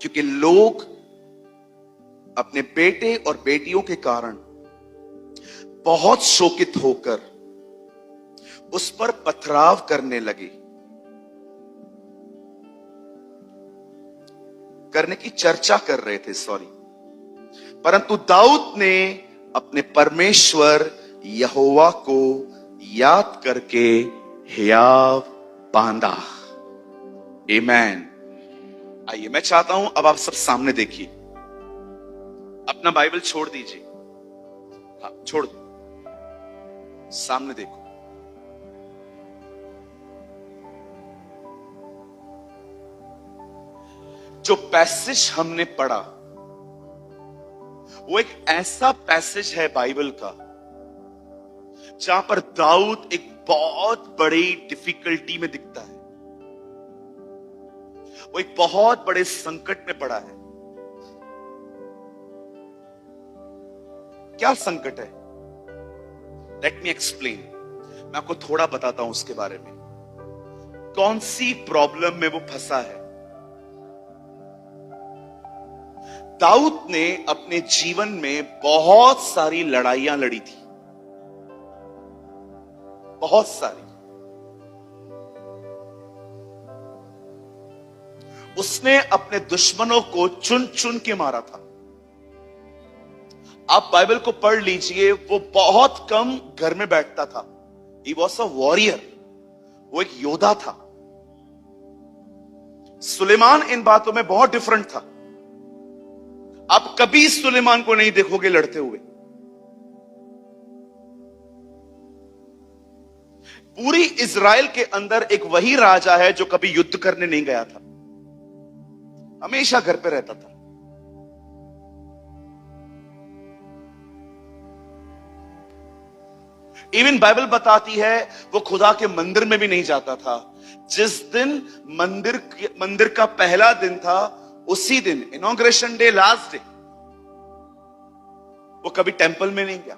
क्योंकि लोग अपने बेटे और बेटियों के कारण बहुत शोकित होकर उस पर पथराव करने लगे, करने की चर्चा कर रहे थे, सॉरी। परंतु दाऊद ने अपने परमेश्वर यहोवा को याद करके हियाव बांधा। आमीन। आइए, मैं चाहता हूं अब आप सब सामने देखिए, अपना बाइबल छोड़ दीजिए, हाँ छोड़ दो, सामने देखो। जो पैसेज हमने पढ़ा वो एक ऐसा पैसेज है बाइबल का जहां पर दाऊद एक बहुत बड़ी डिफिकल्टी में दिखता है, वो एक बहुत बड़े संकट में पड़ा है। क्या संकट है? Let me explain. मैं आपको थोड़ा बताता हूं उसके बारे में, कौन सी प्रॉब्लम में वो फंसा है। दाऊद ने अपने जीवन में बहुत सारी लड़ाइयां लड़ी थी, बहुत सारी। उसने अपने दुश्मनों को चुन चुन के मारा था। आप बाइबल को पढ़ लीजिए, वो बहुत कम घर में बैठता था। ही वॉज अ वॉरियर, वो एक योद्धा था। सुलेमान इन बातों में बहुत डिफरेंट था। आप कभी सुलेमान को नहीं देखोगे लड़ते हुए। पूरी इज़राइल के अंदर एक वही राजा है जो कभी युद्ध करने नहीं गया था, हमेशा घर पे रहता था। इवन बाइबल बताती है वो खुदा के मंदिर में भी नहीं जाता था। जिस दिन मंदिर का पहला दिन था, उसी दिन इनॉग्रेशन डे, लास्ट डे, वो कभी टेंपल में नहीं गया।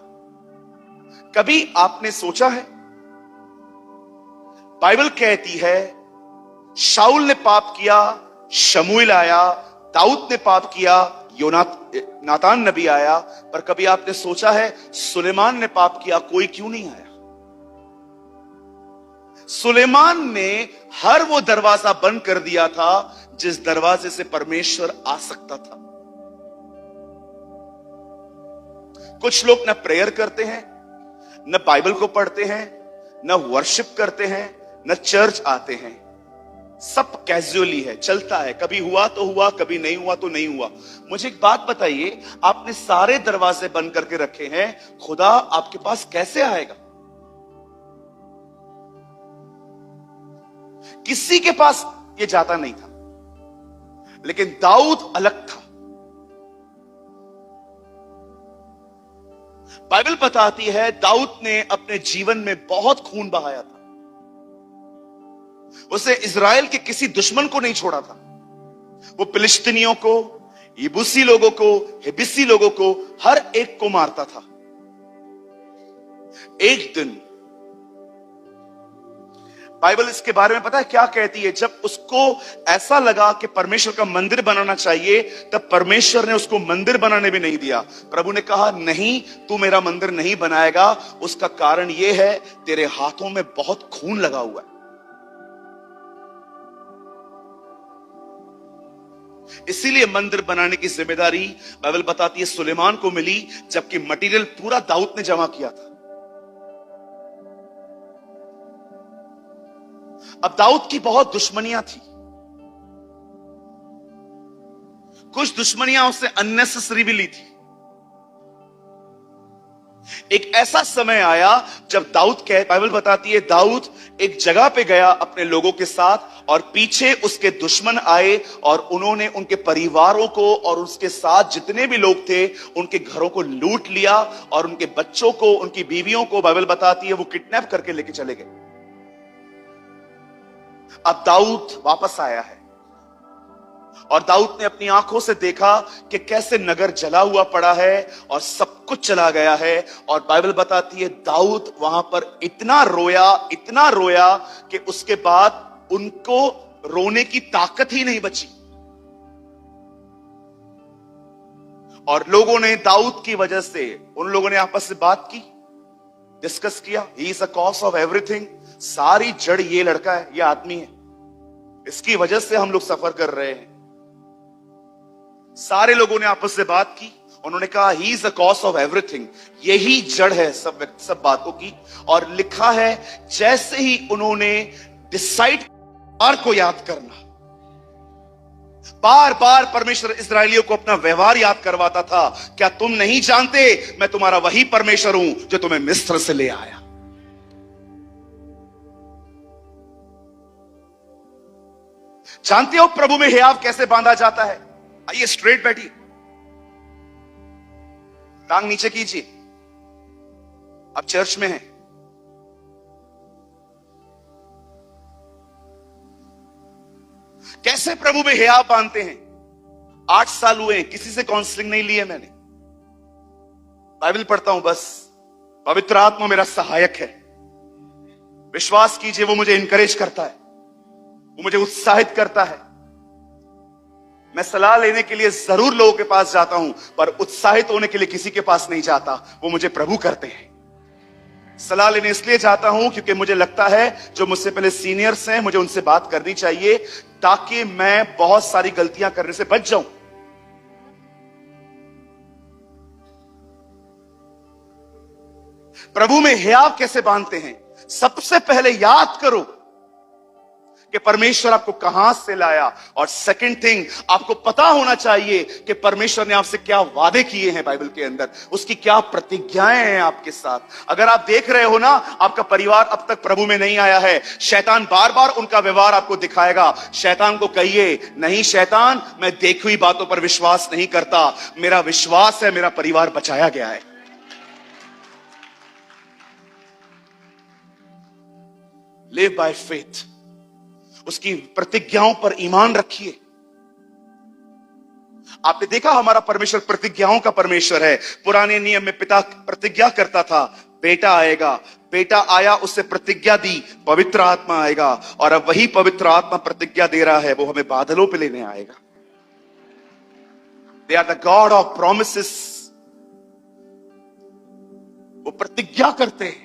कभी आपने सोचा है? बाइबल कहती है शाऊल ने पाप किया, शमूएल आया, दाऊद ने पाप किया, नातान नबी आया, पर कभी आपने सोचा है सुलेमान ने पाप किया, कोई क्यों नहीं आया? सुलेमान ने हर वो दरवाजा बंद कर दिया था जिस दरवाजे से परमेश्वर आ सकता था। कुछ लोग न प्रेयर करते हैं, न बाइबल को पढ़ते हैं, न वर्शिप करते हैं, न चर्च आते हैं। सब कैजुअली है, चलता है। कभी हुआ तो हुआ, कभी नहीं हुआ तो नहीं हुआ। मुझे एक बात बताइए, आपने सारे दरवाजे बंद करके रखे हैं, खुदा आपके पास कैसे आएगा? किसी के पास ये जाता नहीं था, लेकिन दाऊद अलग था। बाइबल बताती है दाऊद ने अपने जीवन में बहुत खून बहाया था। उसे इज़राइल के किसी दुश्मन को नहीं छोड़ा था। वो फिलिस्तीनियों को, यबूसी लोगों को, हिब्बी लोगों को, हर एक को मारता था। एक दिन बाइबल इसके बारे में पता है क्या कहती है? जब उसको ऐसा लगा कि परमेश्वर का मंदिर बनाना चाहिए, तब परमेश्वर ने उसको मंदिर बनाने भी नहीं दिया। प्रभु ने कहा नहीं, तू मेरा मंदिर नहीं बनाएगा। उसका कारण यह है तेरे हाथों में बहुत खून लगा हुआ है। इसीलिए मंदिर बनाने की जिम्मेदारी बाइबल बताती है सुलेमान को मिली, जबकि मटेरियल पूरा दाऊद ने जमा किया था। अब दाऊद की बहुत दुश्मनियां थी। कुछ दुश्मनियां उससे अननेसेसरी भी ली थी। एक ऐसा समय आया जब बाइबल बताती है दाऊद एक जगह पे गया अपने लोगों के साथ, और पीछे उसके दुश्मन आए और उन्होंने उनके परिवारों को और उसके साथ जितने भी लोग थे उनके घरों को लूट लिया, और उनके बच्चों को, उनकी बीवियों को बाइबल बताती है वो किडनैप करके लेके चले गए। अब दाऊद वापस आया है और दाऊद ने अपनी आंखों से देखा कि कैसे नगर जला हुआ पड़ा है और सब कुछ चला गया है। और बाइबल बताती है दाऊद वहां पर इतना रोया कि उसके बाद उनको रोने की ताकत ही नहीं बची। और लोगों ने दाऊद की वजह से, उन लोगों ने आपस में बात की, डिस्कस किया, ही is a cause of everything. सारी जड़ ये लड़का है, ये आदमी है, इसकी वजह से हम लोग सफर कर रहे हैं। सारे लोगों ने आपस में बात की, उन्होंने कहा he is the cause of everything, यही जड़ है सब बातों की। और लिखा है जैसे ही उन्होंने डिसाइड को याद करना, बार बार परमेश्वर इस्राएलियों को अपना व्यवहार याद करवाता था। क्या तुम नहीं जानते मैं तुम्हारा वही परमेश्वर हूं जो तुम्हें मिस्र से ले आया। जानते हो प्रभु में हियाव कैसे बांधा जाता है? आइए स्ट्रेट बैठिए, टांग नीचे कीजिए। आप चर्च में हैं, कैसे प्रभु में हियाव बांधते हैं? 8 साल हुए, किसी से काउंसलिंग नहीं ली है मैंने, बाइबल पढ़ता हूं बस। पवित्र आत्मा मेरा सहायक है, विश्वास कीजिए वो मुझे इंकरेज करता है, वो मुझे उत्साहित करता है। मैं सलाह लेने के लिए जरूर लोगों के पास जाता हूं, पर उत्साहित होने के लिए किसी के पास नहीं जाता, वो मुझे प्रभु करते हैं। सलाह लेने इसलिए जाता हूं क्योंकि मुझे लगता है जो मुझसे पहले सीनियर्स हैं, मुझे उनसे बात करनी चाहिए ताकि मैं बहुत सारी गलतियां करने से बच जाऊं। प्रभु में हियाव कैसे बांधते हैं? सबसे पहले याद करो कि परमेश्वर आपको कहां से लाया, और सेकंड थिंग, आपको पता होना चाहिए कि परमेश्वर ने आपसे क्या वादे किए हैं बाइबल के अंदर, उसकी क्या प्रतिज्ञाएं हैं आपके साथ। अगर आप देख रहे हो ना, आपका परिवार अब तक प्रभु में नहीं आया है, शैतान बार बार उनका व्यवहार आपको दिखाएगा। शैतान को कहिए, नहीं शैतान, मैं देखी हुई बातों पर विश्वास नहीं करता, मेरा विश्वास है मेरा परिवार बचाया गया है। लिव बाय फेथ, उसकी प्रतिज्ञाओं पर ईमान रखिए। आपने देखा हमारा परमेश्वर प्रतिज्ञाओं का परमेश्वर है। पुराने नियम में पिता प्रतिज्ञा करता था, बेटा आएगा, बेटा आया, उससे प्रतिज्ञा दी, पवित्र आत्मा आएगा, और अब वही पवित्र आत्मा प्रतिज्ञा दे रहा है, वो हमें बादलों पे लेने आएगा। They are the God of promises, वो प्रतिज्ञा करते हैं।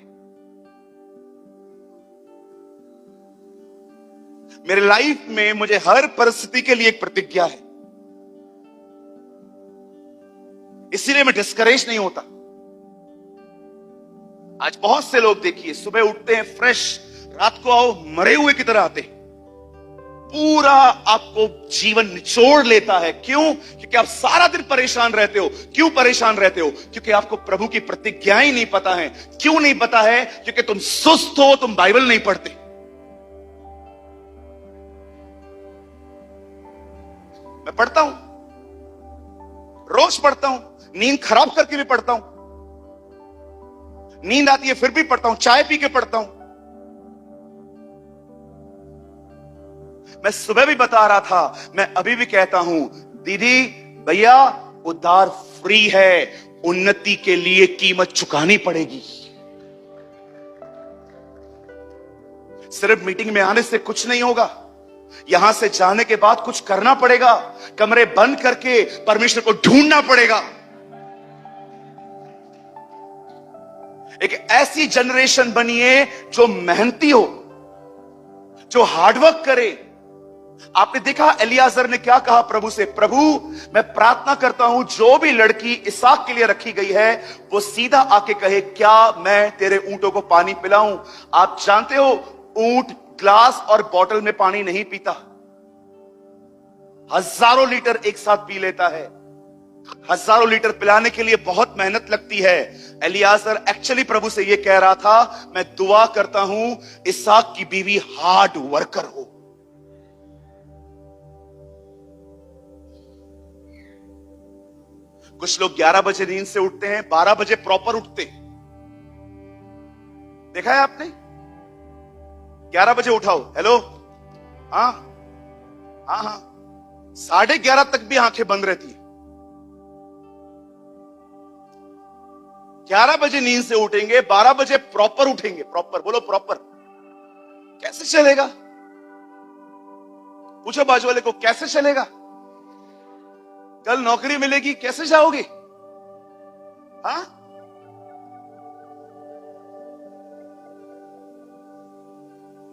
मेरे लाइफ में मुझे हर परिस्थिति के लिए एक प्रतिज्ञा है, इसीलिए मैं डिस्करेज नहीं होता। आज बहुत से लोग देखिए, सुबह उठते हैं फ्रेश, रात को आओ मरे हुए की तरह आते हैं, पूरा आपको जीवन निचोड़ लेता है। क्यों? क्योंकि आप सारा दिन परेशान रहते हो। क्यों परेशान रहते हो? क्योंकि आपको प्रभु की प्रतिज्ञाएं नहीं पता है। क्यों नहीं पता है? क्योंकि तुम सुस्त हो, तुम बाइबल नहीं पढ़ते। मैं पढ़ता हूं, रोज पढ़ता हूं, नींद खराब करके भी पढ़ता हूं, नींद आती है फिर भी पढ़ता हूं, चाय पी के पढ़ता हूं। मैं सुबह भी बता रहा था, मैं अभी भी कहता हूं, दीदी भैया उद्धार फ्री है, उन्नति के लिए कीमत चुकानी पड़ेगी। सिर्फ मीटिंग में आने से कुछ नहीं होगा, यहां से जाने के बाद कुछ करना पड़ेगा। कमरे बंद करके परमेश्वर को ढूंढना पड़ेगा। एक ऐसी जनरेशन बनिए जो मेहनती हो, जो हार्डवर्क करे। आपने देखा एलियाजर ने क्या कहा प्रभु से? प्रभु मैं प्रार्थना करता हूं जो भी लड़की इसहाक के लिए रखी गई है वो सीधा आके कहे, क्या मैं तेरे ऊंटों को पानी पिलाऊं? आप जानते हो ऊंट ग्लास और बोतल में पानी नहीं पीता, हजारों लीटर एक साथ पी लेता है। हजारों लीटर पिलाने के लिए बहुत मेहनत लगती है। एलियाजर एक्चुअली प्रभु से यह कह रहा था, मैं दुआ करता हूं इसहाक की बीवी हार्ड वर्कर हो। कुछ लोग 11 बजे नींद से उठते हैं, 12 बजे प्रॉपर उठते हैं। देखा है आपने? 11 बजे उठाओ, हेलो हाँ हाँ हाँ, 11:30 तक भी आंखें बंद रहती है। 11 बजे नींद से उठेंगे, 12 बजे प्रॉपर उठेंगे। प्रॉपर बोलो, प्रॉपर। कैसे चलेगा? पूछो बाजू वाले को, कैसे चलेगा? कल नौकरी मिलेगी, कैसे जाओगे? हाँ,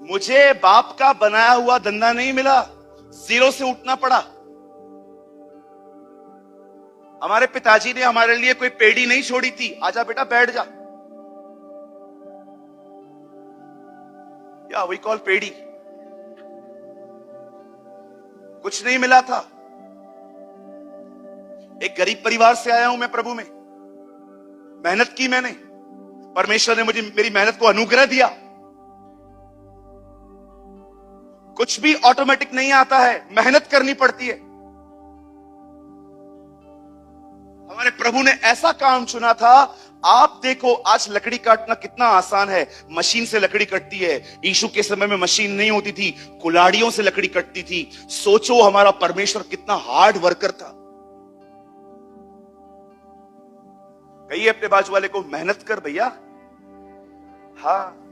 मुझे बाप का बनाया हुआ धंधा नहीं मिला, जीरो से उठना पड़ा। हमारे पिताजी ने हमारे लिए कोई पेड़ी नहीं छोड़ी थी, आजा बेटा बैठ जा, या वी कॉल पेड़ी। कुछ नहीं मिला था। एक गरीब परिवार से आया हूं मैं प्रभु में, मेहनत की मैंने, परमेश्वर ने मुझे मेरी मेहनत को अनुग्रह दिया। कुछ भी ऑटोमेटिक नहीं आता है, मेहनत करनी पड़ती है। हमारे प्रभु ने ऐसा काम चुना था। आप देखो आज लकड़ी काटना कितना आसान है, मशीन से लकड़ी कटती है। यीशु के समय में मशीन नहीं होती थी, कुल्हाड़ियों से लकड़ी कटती थी। सोचो हमारा परमेश्वर कितना हार्ड वर्कर था। कहिए अपने बाजू वाले को, मेहनत कर भैया। हाँ,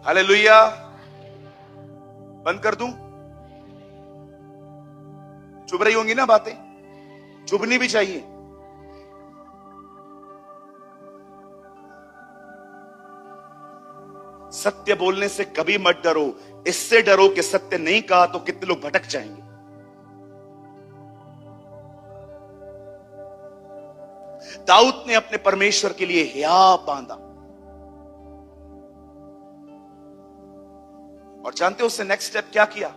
हालेलुया। बंद कर दूं? चुभ रही होंगी ना बातें, चुभनी भी चाहिए। सत्य बोलने से कभी मत डरो, इससे डरो कि सत्य नहीं कहा तो कितने लोग भटक जाएंगे। दाऊद ने अपने परमेश्वर के लिए हियाव बांधा, और जानते हो उससे नेक्स्ट स्टेप क्या किया?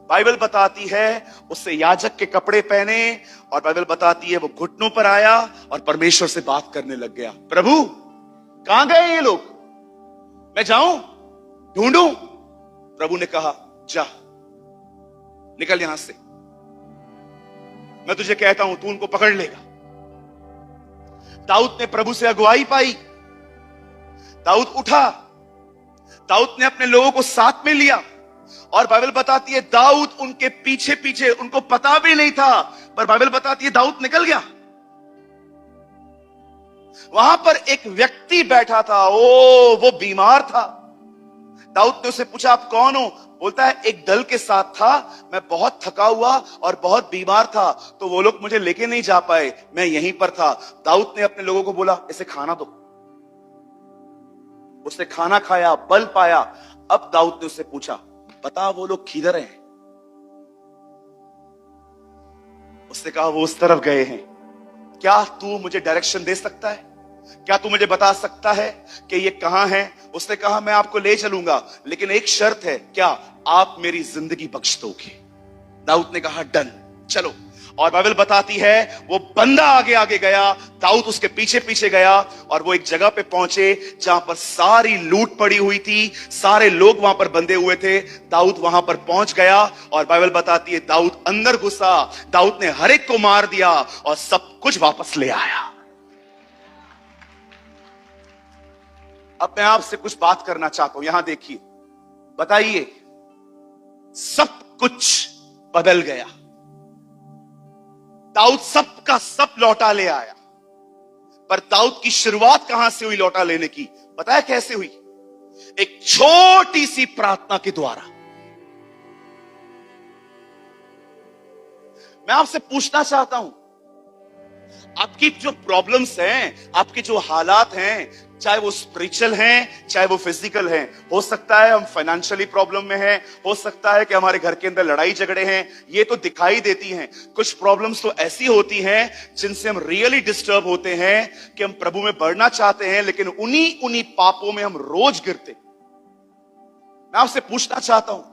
बाइबल बताती है उससे याजक के कपड़े पहने, और बाइबल बताती है वो घुटनों पर आया और परमेश्वर से बात करने लग गया। प्रभु कहां गए ये लोग, मैं जाऊं ढूंढूं? प्रभु ने कहा जा, निकल यहां से, मैं तुझे कहता हूं तू उनको पकड़ लेगा। दाऊद ने प्रभु से अगुवाई पाई। दाऊद उठा, दाऊद ने अपने लोगों को साथ में लिया, और बाइबल बताती है दाऊद उनके पीछे पीछे, उनको पता भी नहीं था, पर बाइबल बताती है दाऊद निकल गया। वहां पर एक व्यक्ति बैठा था, वो बीमार था। दाऊद ने उससे पूछा आप कौन हो? बोलता है एक दल के साथ था, मैं बहुत थका हुआ और बहुत बीमार था, तो वो लोग मुझे लेके नहीं जा पाए, मैं यहीं पर था। दाऊद ने अपने लोगों को बोला इसे खाना दो। उसने खाना खाया, बल पाया। अब दाऊद ने उससे पूछा बता वो लोग किधर हैं? उसने कहा वो उस तरफ गए हैं। क्या तू मुझे डायरेक्शन दे सकता है? क्या तू मुझे बता सकता है कि ये कहां है? उसने कहा मैं आपको ले चलूंगा, लेकिन एक शर्त है, क्या आप मेरी जिंदगी बख्श दोगे? दाऊद ने कहा डन, चलो। और बाइबल बताती है वो बंदा आगे आगे गया, दाऊद उसके पीछे पीछे गया, और वो एक जगह पे पहुंचे जहां पर सारी लूट पड़ी हुई थी, सारे लोग वहां पर बंधे हुए थे। दाऊद वहां पर पहुंच गया, और बाइबल बताती है दाऊद अंदर घुसा, दाऊद ने हर एक को मार दिया और सब कुछ वापस ले आया। अब मैं आपसे कुछ बात करना चाहता हूं, यहां देखिए, बताइए सब कुछ बदल गया। दाऊद सब का सब लौटा ले आया, पर दाऊद की शुरुआत कहां से हुई लौटा लेने की? पता है कैसे हुई? एक छोटी सी प्रार्थना के द्वारा। मैं आपसे पूछना चाहता हूं, आपकी जो प्रॉब्लम्स हैं, आपके जो हालात हैं, चाहे वो स्पिरिचुअल हैं, चाहे वो फिजिकल हैं, हो सकता है हम फाइनेंशियली प्रॉब्लम में हैं, हो सकता है कि हमारे घर के अंदर लड़ाई झगड़े हैं, ये तो दिखाई देती हैं। कुछ प्रॉब्लम्स तो ऐसी होती हैं जिनसे हम रियली डिस्टर्ब होते हैं कि हम प्रभु में बढ़ना चाहते हैं, लेकिन उन्हीं पापों में हम रोज गिरते। मैं आपसे पूछना चाहता हूं,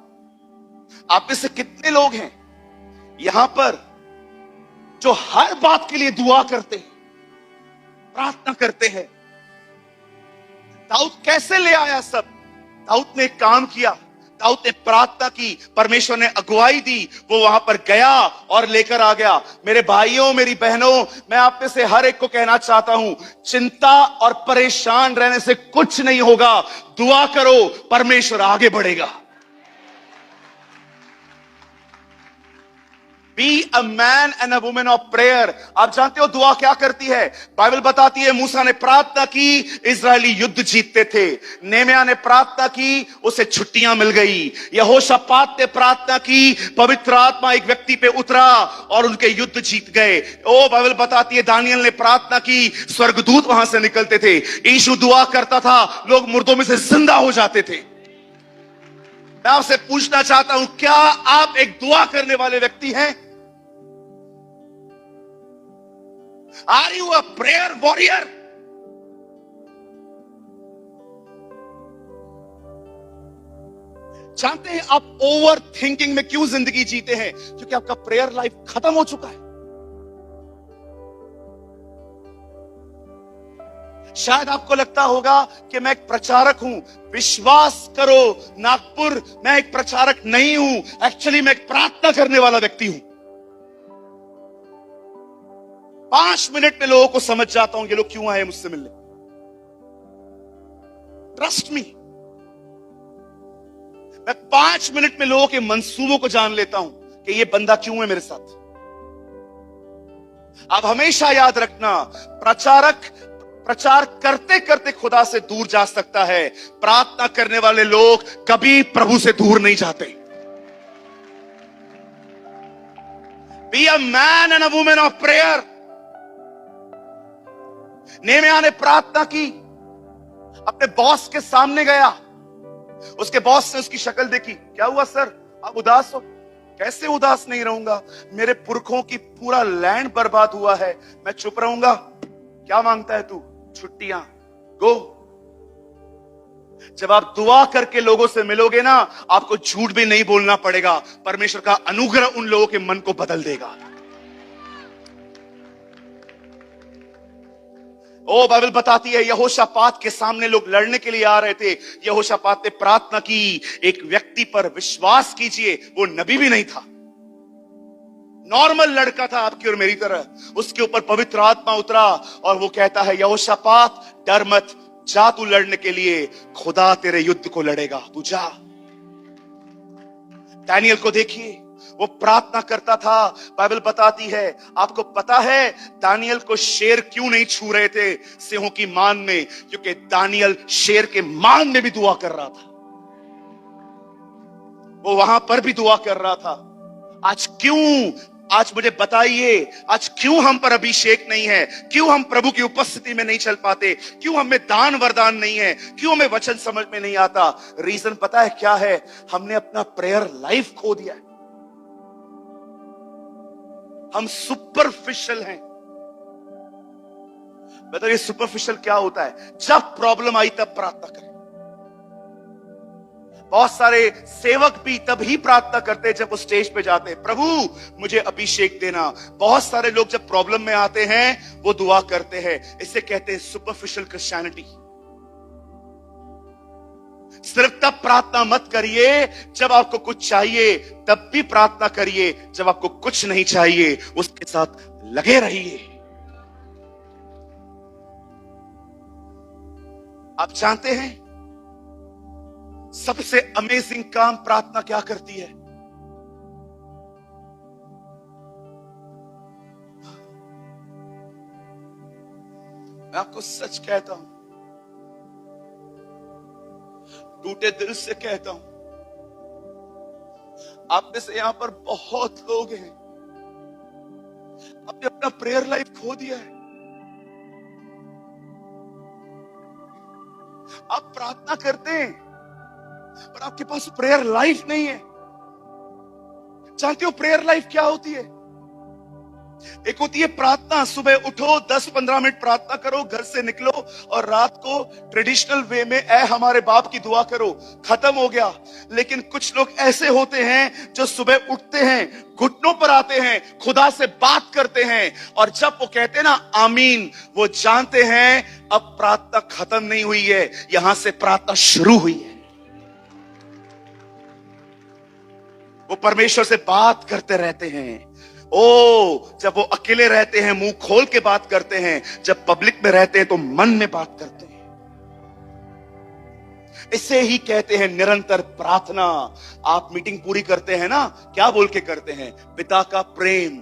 आप में से कितने लोग हैं यहां पर जो हर बात के लिए दुआ करते हैं, प्रार्थना करते हैं? दाऊद कैसे ले आया सब? दाऊद ने एक काम किया, दाऊद ने प्रार्थना की, परमेश्वर ने अगुवाई दी, वो वहां पर गया और लेकर आ गया। मेरे भाइयों, मेरी बहनों, मैं आप में से हर एक को कहना चाहता हूं, चिंता और परेशान रहने से कुछ नहीं होगा। दुआ करो, परमेश्वर आगे बढ़ेगा। Be a man and a woman of prayer। आप जानते हो दुआ क्या करती है? बाइबल बताती है मूसा ने प्रार्थना की, इजरायली युद्ध जीतते थे। नेहम्याह ने प्रार्थना की, उसे छुट्टियां मिल गई। यहोशापात ने प्रार्थना की, पवित्र आत्मा एक व्यक्ति पे उतरा और उनके युद्ध जीत गए। ओ बाइबल बताती है दानियल ने प्रार्थना की, स्वर्गदूत वहां से निकलते थे। यीशु दुआ करता था, लोग मुर्दों में से जिंदा हो जाते थे। मैं आपसे पूछना चाहता हूं, क्या आप एक दुआ करने वाले व्यक्ति हैं? Are you a prayer warrior? जानते हैं आप ओवर थिंकिंग में क्यों जिंदगी जीते हैं? क्योंकि आपका प्रेयर लाइफ खत्म हो चुका है। शायद आपको लगता होगा कि मैं एक प्रचारक हूं। विश्वास करो नागपुर, मैं एक प्रचारक नहीं हूं। एक्चुअली मैं एक प्रार्थना करने वाला व्यक्ति हूं। 5 मिनट में लोगों को समझ जाता हूं ये लोग क्यों आए मुझसे मिलने। ट्रस्ट मी, मैं 5 मिनट में लोगों के मंसूबों को जान लेता हूं कि ये बंदा क्यों है मेरे साथ। आप हमेशा याद रखना, प्रचारक प्रचार करते करते खुदा से दूर जा सकता है। प्रार्थना करने वाले लोग कभी प्रभु से दूर नहीं जाते। Be a man and a woman of prayer। नेहम्याह ने प्रार्थना की, अपने बॉस के सामने गया। उसके बॉस ने उसकी शक्ल देखी। क्या हुआ सर, आप उदास हो? कैसे उदास नहीं रहूंगा, मेरे पुरखों की पूरा लैंड बर्बाद हुआ है, मैं चुप रहूंगा? क्या मांगता है तू? छुट्टियां, गो। जब आप दुआ करके लोगों से मिलोगे ना, आपको झूठ भी नहीं बोलना पड़ेगा। परमेश्वर का अनुग्रह उन लोगों के मन को बदल देगा। ओ बाइबल बताती है यहोशापात के सामने लोग लड़ने के लिए आ रहे थे। यहोशापात ने प्रार्थना की, एक व्यक्ति पर विश्वास कीजिए, वो नबी भी नहीं था, नॉर्मल लड़का था आपकी और मेरी तरह। उसके ऊपर पवित्र आत्मा उतरा और वो कहता है यहोशापात डर मत, जा तू लड़ने के लिए, खुदा तेरे युद्ध को लड़ेगा, तू जा। दानियल को देखिए, वो प्रार्थना करता था। बाइबल बताती है, आपको पता है दानियल को शेर क्यों नहीं छू रहे थे सिंहों की मान में? क्योंकि दानियल शेर के मान में भी दुआ कर रहा था। वो वहां पर भी दुआ कर रहा था। आज क्यों, आज मुझे बताइए, आज क्यों हम पर अभिषेक नहीं है? क्यों हम प्रभु की उपस्थिति में नहीं चल पाते? क्यों हमें दान वरदान नहीं है? क्यों हमें वचन समझ में नहीं आता? रीजन पता है क्या है? हमने अपना प्रेयर लाइफ खो दिया है। हम सुपरफिशियल हैं। बताइए सुपरफिशियल क्या होता है? जब प्रॉब्लम आई तब प्रार्थना करें। बहुत सारे सेवक भी तभी प्रार्थना करते हैं जब वो स्टेज पे जाते हैं, प्रभु मुझे अभिषेक देना। बहुत सारे लोग जब प्रॉब्लम में आते हैं वो दुआ करते हैं। इसे कहते हैं सुपरफिशियल क्रिश्चियनिटी। सिर्फ तब प्रार्थना मत करिए जब आपको कुछ चाहिए, तब भी प्रार्थना करिए जब आपको कुछ नहीं चाहिए, उसके साथ लगे रहिए। आप जानते हैं सबसे अमेजिंग काम प्रार्थना क्या करती है? मैं आपको सच कहता हूं, टूटे दिल से कहता हूं, आप में से यहां पर बहुत लोग हैं, आपने अपना प्रेयर लाइफ खो दिया है। आप प्रार्थना करते हैं पर आपके पास प्रेयर लाइफ नहीं है। जानते हो प्रेयर लाइफ क्या होती है? एक होती है प्रार्थना, सुबह उठो 10-15 मिनट प्रार्थना करो, घर से निकलो और रात को ट्रेडिशनल वे में ऐ हमारे बाप की दुआ करो, खत्म हो गया। लेकिन कुछ लोग ऐसे होते हैं जो सुबह उठते हैं, घुटनों पर आते हैं, खुदा से बात करते हैं, और जब वो कहते हैं ना आमीन, वो जानते हैं अब प्रार्थना खत्म नहीं हुई है, यहां से प्रार्थना शुरू हुई है। वो परमेश्वर से बात करते रहते हैं। ओ, जब वो अकेले रहते हैं मुंह खोल के बात करते हैं, जब पब्लिक में रहते हैं तो मन में बात करते हैं। इसे ही कहते हैं निरंतर प्रार्थना। आप मीटिंग पूरी करते हैं ना, क्या बोल के करते हैं? पिता का प्रेम,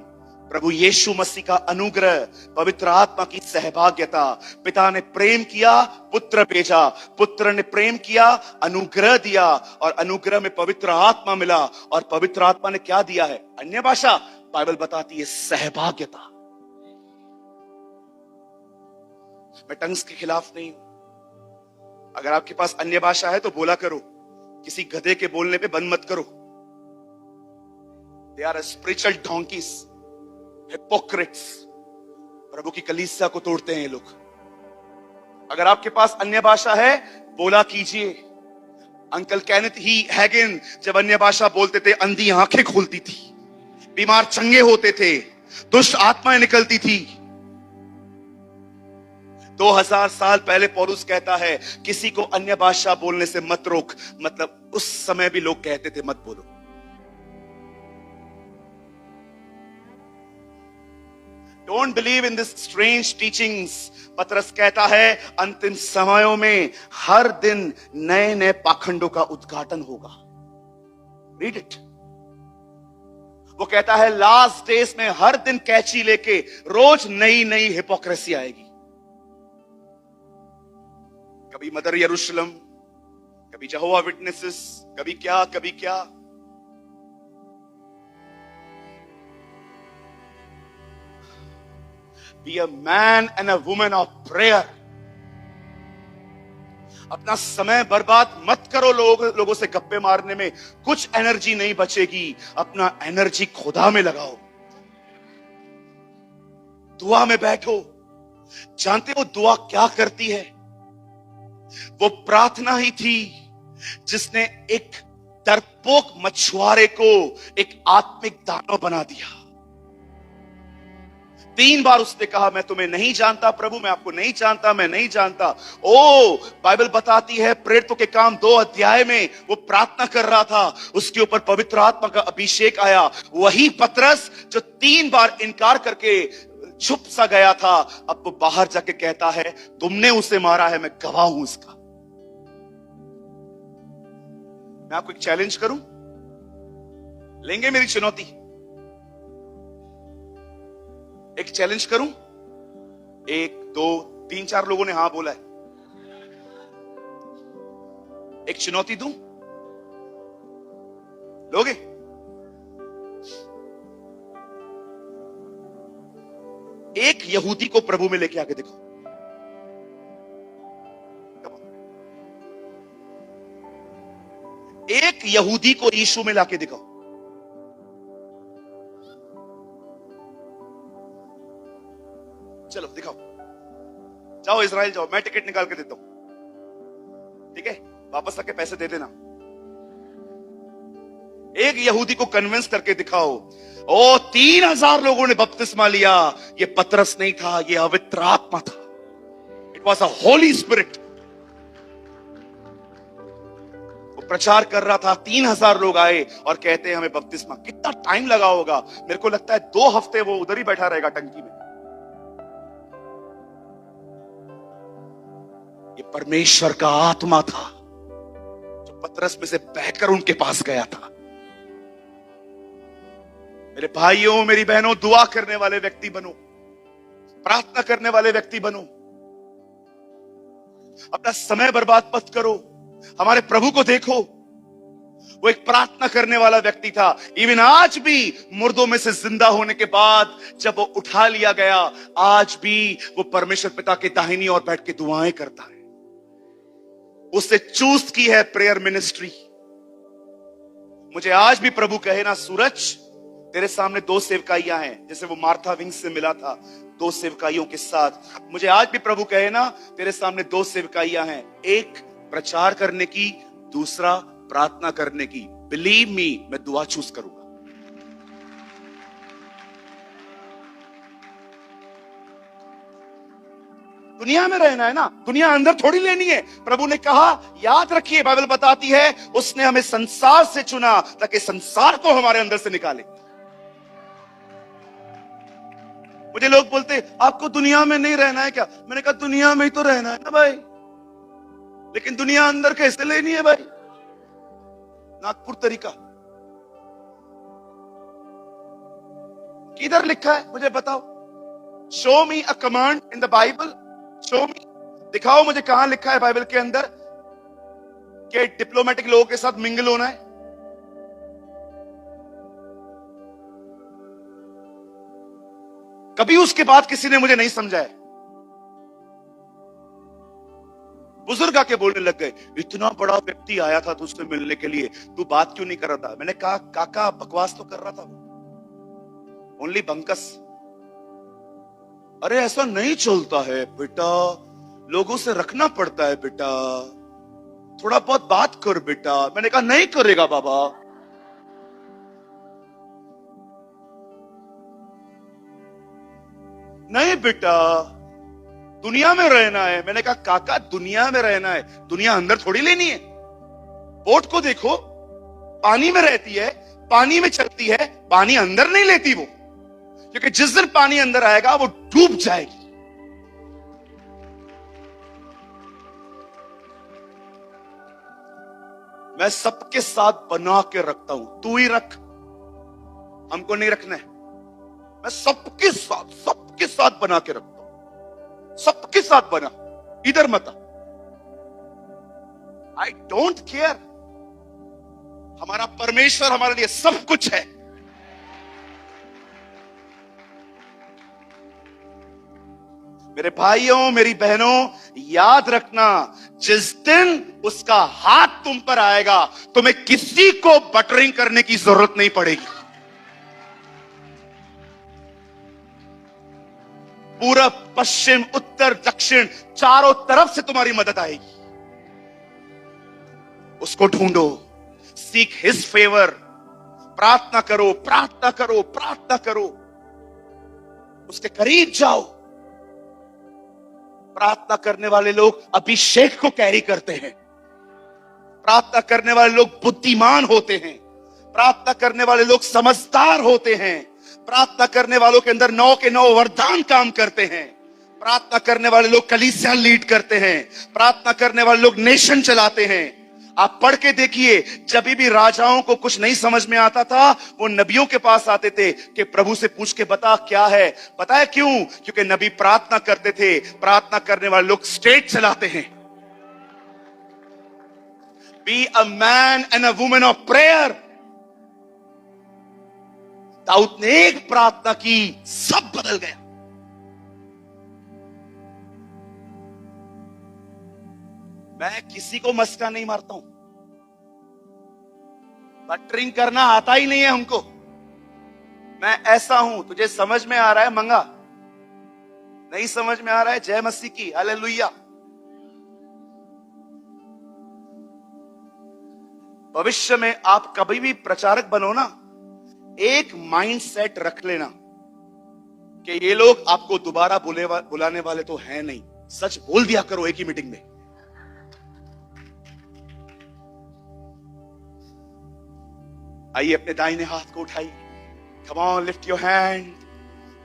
प्रभु यीशु मसीह का अनुग्रह, पवित्र आत्मा की सहभागिता। पिता ने प्रेम किया, पुत्र भेजा, पुत्र ने प्रेम किया, अनुग्रह दिया, और अनुग्रह में पवित्र आत्मा मिला, और पवित्र आत्मा ने क्या दिया है? अन्य भाषा। बाइबल बताती है सहभागिता। मैं टंग्स के खिलाफ नहीं हूं। अगर आपके पास अन्य भाषा है तो बोला करो, किसी गधे के बोलने पे बंद मत करो। They are spiritual donkeys, hypocrites. प्रभु की कलीसिया को तोड़ते हैं ये लोग। अगर आपके पास अन्य भाषा है, बोला कीजिए। अंकल केनेथ ही हैगिन जब अन्य भाषा बोलते थे, अंधी आंखें खुलती थी, बीमार चंगे होते थे, दुष्ट आत्माएं निकलती थी। 2000 साल पहले पौलुस कहता है, किसी को अन्य भाषा बोलने से मत रोक। मतलब उस समय भी लोग कहते थे मत बोलो। Don't believe in this strange teachings. पतरस कहता है, अंतिम समयों में हर दिन नए नए पाखंडों का उद्घाटन होगा। Read it. वो कहता है लास्ट डेज में हर दिन कैची लेके रोज नई नई हिपोक्रेसी आएगी। कभी मदर यरूशलेम, कभी यहोवा विटनेसेस, कभी क्या कभी क्या। B a man and a woman of prayer. अपना समय बर्बाद मत करो लोगों से गप्पे मारने में, कुछ एनर्जी नहीं बचेगी। अपना एनर्जी खुदा में लगाओ, दुआ में बैठो। जानते हो दुआ क्या करती है? वो प्रार्थना ही थी जिसने एक डरपोक मछुआरे को एक आत्मिक दानव बना दिया। 3 बार उसने कहा, मैं तुम्हें नहीं जानता प्रभु, मैं आपको नहीं जानता, मैं नहीं जानता। ओ, बाइबल बताती है प्रेरितों के काम 2 अध्याय में वो प्रार्थना कर रहा था, उसके ऊपर पवित्र आत्मा का अभिषेक आया। वही पतरस जो 3 बार इनकार करके छुप सा गया था, अब वो बाहर जाके कहता है, तुमने उसे मारा है, मैं गवाह हूं इसका। मैं आपको एक चैलेंज करूं, लेंगे मेरी चुनौती? एक चैलेंज करूं? 1 2 3 4 लोगों ने हां बोला है। एक चुनौती दूं? लोगे? एक यहूदी को प्रभु में लेके आके देखो। एक यहूदी को यीशु में लाके दिखाओ। चलो दिखाओ, जाओ इजराइल जाओ, मैं टिकट निकाल के देता हूं, ठीक है? वापस आके पैसे दे देना। एक यहूदी को कन्विंस करके दिखाओ। ओ, 3000 लोगों ने बपतिस्मा लिया। ये पतरस नहीं था, ये पवित्र आत्मा था। It was a Holi spirit. वो प्रचार कर रहा था, 3000 लोग आए और कहते हैं हमें बपतिस्मा। कितना टाइम लगा होगा? मेरे को लगता है 2 हफ्ते वो उधर ही बैठा रहेगा टंकी में। ये परमेश्वर का आत्मा था जो पतरस में से बहकर उनके पास गया था। मेरे भाइयों, मेरी बहनों, दुआ करने वाले व्यक्ति बनो, प्रार्थना करने वाले व्यक्ति बनो। अपना समय बर्बाद मत करो। हमारे प्रभु को देखो, वो एक प्रार्थना करने वाला व्यक्ति था। इवन आज भी मुर्दों में से जिंदा होने के बाद जब वो उठा लिया गया, आज भी वो परमेश्वर पिता के दाहिनी ओर बैठ के दुआएं करता है। उससे चूज की है प्रेयर मिनिस्ट्री। मुझे आज भी प्रभु कहे ना, सूरज तेरे सामने 2 सेवकाइयां हैं, जैसे वो मार्था विंग्स से मिला था 2 सेवकाइयों के साथ। मुझे आज भी प्रभु कहे ना, तेरे सामने 2 सेवकाइयां हैं, एक प्रचार करने की, दूसरा प्रार्थना करने की। बिलीव मी, मैं दुआ चूज करूंगा। तू दुनिया में रहना है ना, दुनिया अंदर थोड़ी लेनी है। प्रभु ने कहा, याद रखिए, बाइबल बताती है उसने हमें संसार से चुना ताकि संसार को हमारे अंदर से निकाले। मुझे लोग बोलते आपको दुनिया में नहीं रहना है क्या? मैंने कहा दुनिया में ही तो रहना है ना भाई, लेकिन दुनिया अंदर कैसे लेनी है भाई? नागपुर तरीका किधर लिखा है मुझे बताओ। Show me a command in the Bible, show मी, दिखाओ मुझे कहां लिखा है बाइबल के अंदर कि डिप्लोमेटिक लोगों के साथ मिंगल होना है। कभी उसके बाद किसी ने मुझे नहीं समझाया। बुजुर्ग आके बोलने लग गए, इतना बड़ा व्यक्ति आया था तुझसे मिलने के लिए, तू बात क्यों नहीं कर रहा था? मैंने कहा काका बकवास तो कर रहा था, ओनली बंकस। अरे ऐसा नहीं चलता है बेटा, लोगों से रखना पड़ता है बेटा, थोड़ा बहुत बात कर बेटा। मैंने कहा नहीं करेगा बाबा। नहीं बेटा, दुनिया में रहना है। मैंने कहा काका दुनिया में रहना है, दुनिया अंदर थोड़ी लेनी है। बोट को देखो, पानी में रहती है, पानी में चलती है, पानी अंदर नहीं लेती वो, क्योंकि जिस दिन पानी अंदर आएगा वो डूब जाएगी। मैं सबके साथ बना के रखता हूं, तू ही रख, हमको नहीं रखना है। मैं सबके साथ बना के रखता हूं, सबके साथ बना, इधर मत। आई डोंट केयर, हमारा परमेश्वर हमारे लिए सब कुछ है। मेरे भाइयों मेरी बहनों, याद रखना, जिस दिन उसका हाथ तुम पर आएगा, तुम्हें किसी को बटरिंग करने की जरूरत नहीं पड़ेगी। पूरब पश्चिम उत्तर दक्षिण चारों तरफ से तुम्हारी मदद आएगी। उसको ढूंढो, सीक हिज फेवर, प्रार्थना करो, प्रार्थना करो, प्रार्थना करो, उसके करीब जाओ। प्रार्थना करने वाले लोग अभिषेक को कैरी करते हैं, प्रार्थना करने वाले लोग बुद्धिमान होते हैं, प्रार्थना करने वाले लोग समझदार होते हैं, प्रार्थना करने वालों के अंदर 9 के 9 वरदान काम करते हैं, प्रार्थना करने वाले लोग कलीसिया लीड करते हैं, प्रार्थना करने वाले लोग नेशन चलाते हैं। आप पढ़ के देखिए, जब भी राजाओं को कुछ नहीं समझ में आता था, वो नबियों के पास आते थे कि प्रभु से पूछ के बता क्या है। पता है क्यों? क्योंकि नबी प्रार्थना करते थे। प्रार्थना करने वाले लोग स्टेट चलाते हैं। Be a man and a woman of prayer. Dawood ने एक प्रार्थना की, सब बदल गया। मैं किसी को मस्का नहीं मारता हूं, बटरिंग करना आता ही नहीं है हमको। मैं ऐसा हूं, तुझे समझ में आ रहा है मंगा, नहीं समझ में आ रहा है जय मसीह की, हालेलुया। भविष्य में आप कभी भी प्रचारक बनो ना, एक माइंड सेट रख लेना कि ये लोग आपको दोबारा बुलाने वाले तो हैं नहीं। सच बोल दिया करो एक ही मीटिंग में। आइए अपने दाहिने हाथ को उठाइए, come on lift your hand,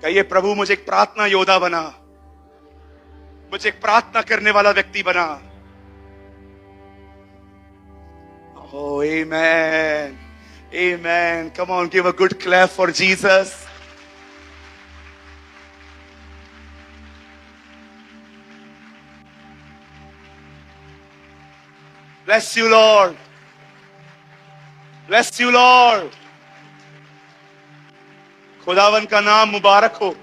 कहिए प्रभु मुझे एक प्रार्थना योद्धा बना, मुझे एक प्रार्थना करने वाला व्यक्ति बना। Oh, amen. Amen. Come on, give a good clap for Jesus. Bless you, Lord. Bless you, Lord. खुदावन का नाम मुबारक हो।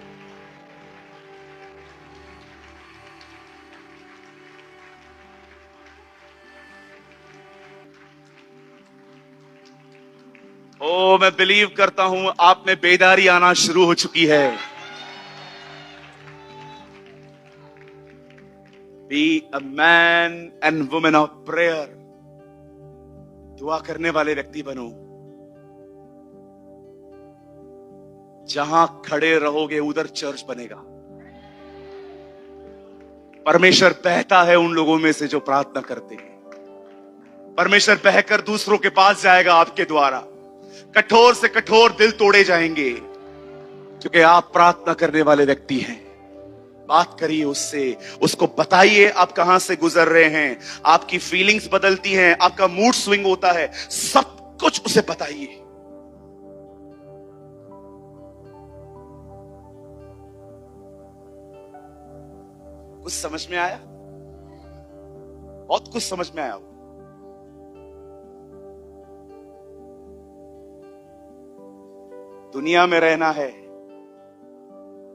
ओ मैं बिलीव करता हूं आप में बेदारी आना शुरू हो चुकी है। B a man and women of prayer. दुआ करने वाले व्यक्ति बनो। जहां खड़े रहोगे उधर चर्च बनेगा। परमेश्वर बहता है उन लोगों में से जो प्रार्थना करते हैं। परमेश्वर बहकर दूसरों के पास जाएगा आपके द्वारा। कठोर से कठोर दिल तोड़े जाएंगे, क्योंकि आप प्रार्थना करने वाले व्यक्ति हैं। बात करिए उससे, उसको बताइए आप कहां से गुजर रहे हैं। आपकी फीलिंग्स बदलती हैं, आपका मूड स्विंग होता है, सब कुछ उसे बताइए। कुछ समझ में आया? बहुत कुछ समझ में आया। दुनिया में रहना है,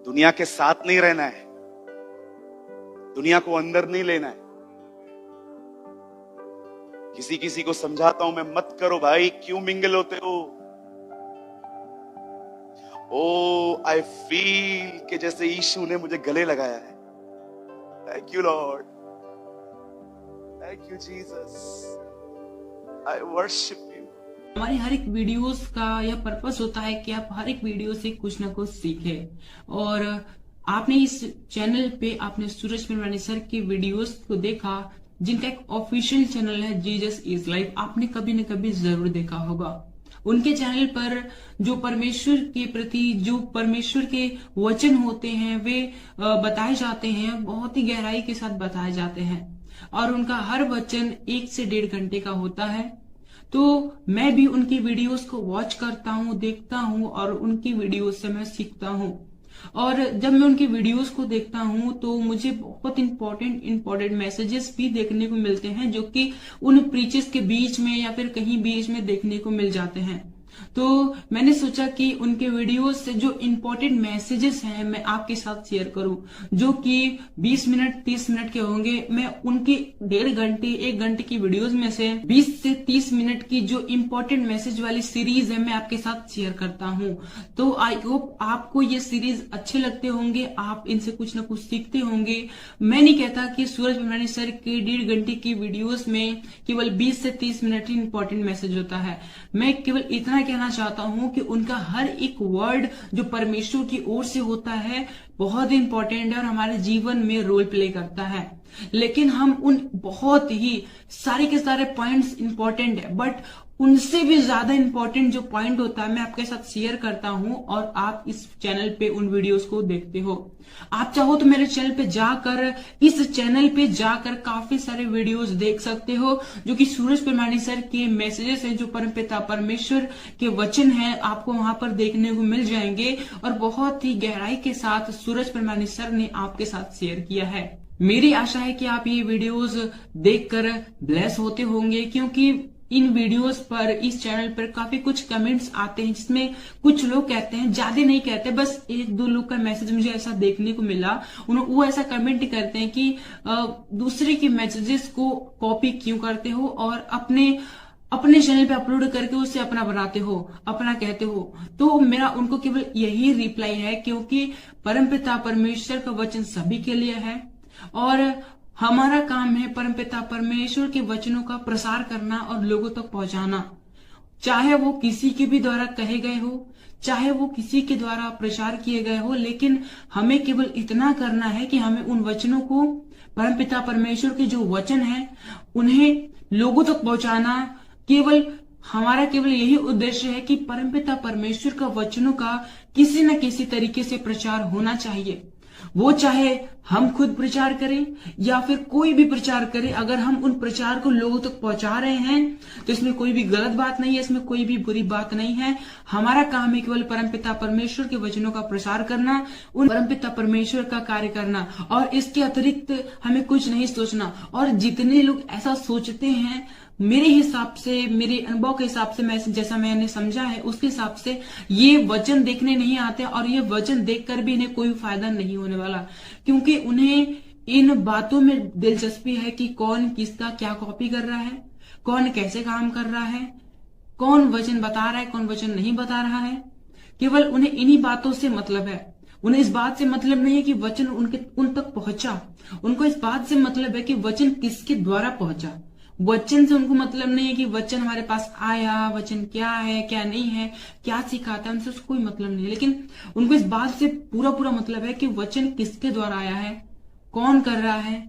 दुनिया के साथ नहीं रहना है, दुनिया को अंदर नहीं लेना है। किसी किसी को समझाता हूं मैं, मत करो भाई, क्यों मिंगल होते हो। ओ आई फील कि जैसे यीशु ने मुझे गले लगाया है। Thank you Lord, thank you Jesus, I worship you. हमारी हर एक वीडियोस का यह पर्पस होता है कि आप हर एक वीडियो से कुछ ना कुछ सीखें। और आपने इस चैनल पे आपने सूरज पेरवानी सर की वीडियोस को देखा, जिनका एक ऑफिशियल चैनल है जीसस इज लाइफ, आपने कभी न कभी जरूर देखा होगा। उनके चैनल पर जो परमेश्वर के प्रति जो परमेश्वर के वचन होते हैं वे बताए जाते हैं, बहुत ही गहराई के साथ बताए जाते हैं। और उनका हर वचन 1 से 1.5 घंटे का होता है। तो मैं भी उनकी वीडियोस को वॉच करता हूँ, देखता हूँ और उनकी वीडियोस से मैं सीखता हूँ। और जब मैं उनकी वीडियोस को देखता हूँ तो मुझे बहुत इंपॉर्टेंट मैसेजेस भी देखने को मिलते हैं, जो कि उन प्रीचेस के बीच में या फिर कहीं बीच में देखने को मिल जाते हैं। तो मैंने सोचा कि उनके वीडियोस से जो इम्पोर्टेंट मैसेजेस हैं मैं आपके साथ शेयर करूं, जो कि 20 मिनट 30 मिनट के होंगे। मैं उनकी 1.5 घंटे 1 घंटे की वीडियोस में से 20 से 30 मिनट की जो इम्पोर्टेंट मैसेज वाली सीरीज है मैं आपके साथ शेयर करता हूं। तो आई होप आपको ये सीरीज अच्छे लगते होंगे, आप इनसे कुछ ना कुछ सीखते होंगे। मैं नहीं कहता कि सूरज पेरवानी सर की 1.5 घंटे की वीडियोस में केवल 20 से 30 मिनट ही इम्पोर्टेंट मैसेज होता है। मैं केवल इतना कहना चाहता हूं कि उनका हर एक वर्ड जो परमेश्वर की ओर से होता है बहुत इंपॉर्टेंट है और हमारे जीवन में रोल प्ले करता है। लेकिन हम उन बहुत ही सारे के सारे पॉइंट्स इंपॉर्टेंट है, बट उनसे भी ज्यादा इंपॉर्टेंट जो पॉइंट होता है मैं आपके साथ शेयर करता हूं और आप इस चैनल पे उन वीडियोस को देखते हो। आप चाहो तो मेरे चैनल पे जाकर इस चैनल पे जाकर काफी सारे वीडियोस देख सकते हो, जो कि सूरज पेरवानी सर के मैसेजेस हैं, जो परमपिता परमेश्वर के वचन हैं, आपको वहां पर देखने को मिल जाएंगे और बहुत ही गहराई के साथ सूरज पेरवानी सर ने आपके साथ शेयर किया है। मेरी आशा है कि आप ये वीडियोस देखकर ब्लेस होते होंगे, क्योंकि इन वीडियोस पर इस चैनल पर काफी कुछ कमेंट्स आते हैं, जिसमें कुछ लोग कहते हैं, ज्यादा नहीं कहते, बस 1-2 लोग का मैसेज मुझे ऐसा देखने को मिला, वो ऐसा कमेंट करते हैं कि दूसरे के मैसेजेस को कॉपी क्यों करते हो और अपने चैनल पे अपलोड करके उसे अपना बनाते हो, अपना कहते हो। तो मेरा उनको केवल यही रिप्लाई है, क्योंकि परमपिता परमेश्वर का वचन सभी के लिए है और हमारा काम है परमपिता परमेश्वर के वचनों का प्रसार करना और लोगों तक पहुंचाना, चाहे वो किसी के भी द्वारा कहे गए हो, चाहे वो किसी के द्वारा प्रचार किए गए हो। लेकिन हमें केवल इतना करना है कि हमें उन वचनों को, परमपिता परमेश्वर के जो वचन है, उन्हें लोगों तक पहुंचाना। हमारा केवल यही उद्देश्य है कि परमपिता परमेश्वर का वचनों का किसी न किसी तरीके से प्रचार होना चाहिए। वो चाहे हम खुद प्रचार करें या फिर कोई भी प्रचार करे, अगर हम उन प्रचार को लोगों तक पहुंचा रहे हैं तो इसमें कोई भी गलत बात नहीं है, इसमें कोई भी बुरी बात नहीं है। हमारा काम है केवल परमपिता परमेश्वर के वचनों का प्रसार करना, उन परमपिता परमेश्वर का कार्य करना, और इसके अतिरिक्त हमें कुछ नहीं सोचना। और जितने लोग ऐसा सोचते हैं, मेरे हिसाब से, मेरे अनुभव के हिसाब से, जैसा मैंने समझा है उसके हिसाब से, ये वचन देखने नहीं आते और ये वचन देखकर भी इन्हें कोई फायदा नहीं होने वाला, क्योंकि उन्हें इन बातों में दिलचस्पी है कि कौन किसका क्या कॉपी कर रहा है, कौन कैसे काम कर रहा है, कौन वचन बता रहा है, कौन वचन नहीं बता रहा है। केवल उन्हें इन्हीं बातों से मतलब है। उन्हें इस बात से मतलब नहीं है कि वचन उन तक पहुंचा, उनको इस बात से मतलब है कि वचन किसके द्वारा पहुंचा। वचन से उनको मतलब नहीं है कि वचन हमारे पास आया, वचन क्या है क्या नहीं है, क्या सिखाता है, उनसे उसको कोई मतलब नहीं है। लेकिन उनको इस बात से पूरा मतलब है कि वचन किसके द्वारा आया है, कौन कर रहा है,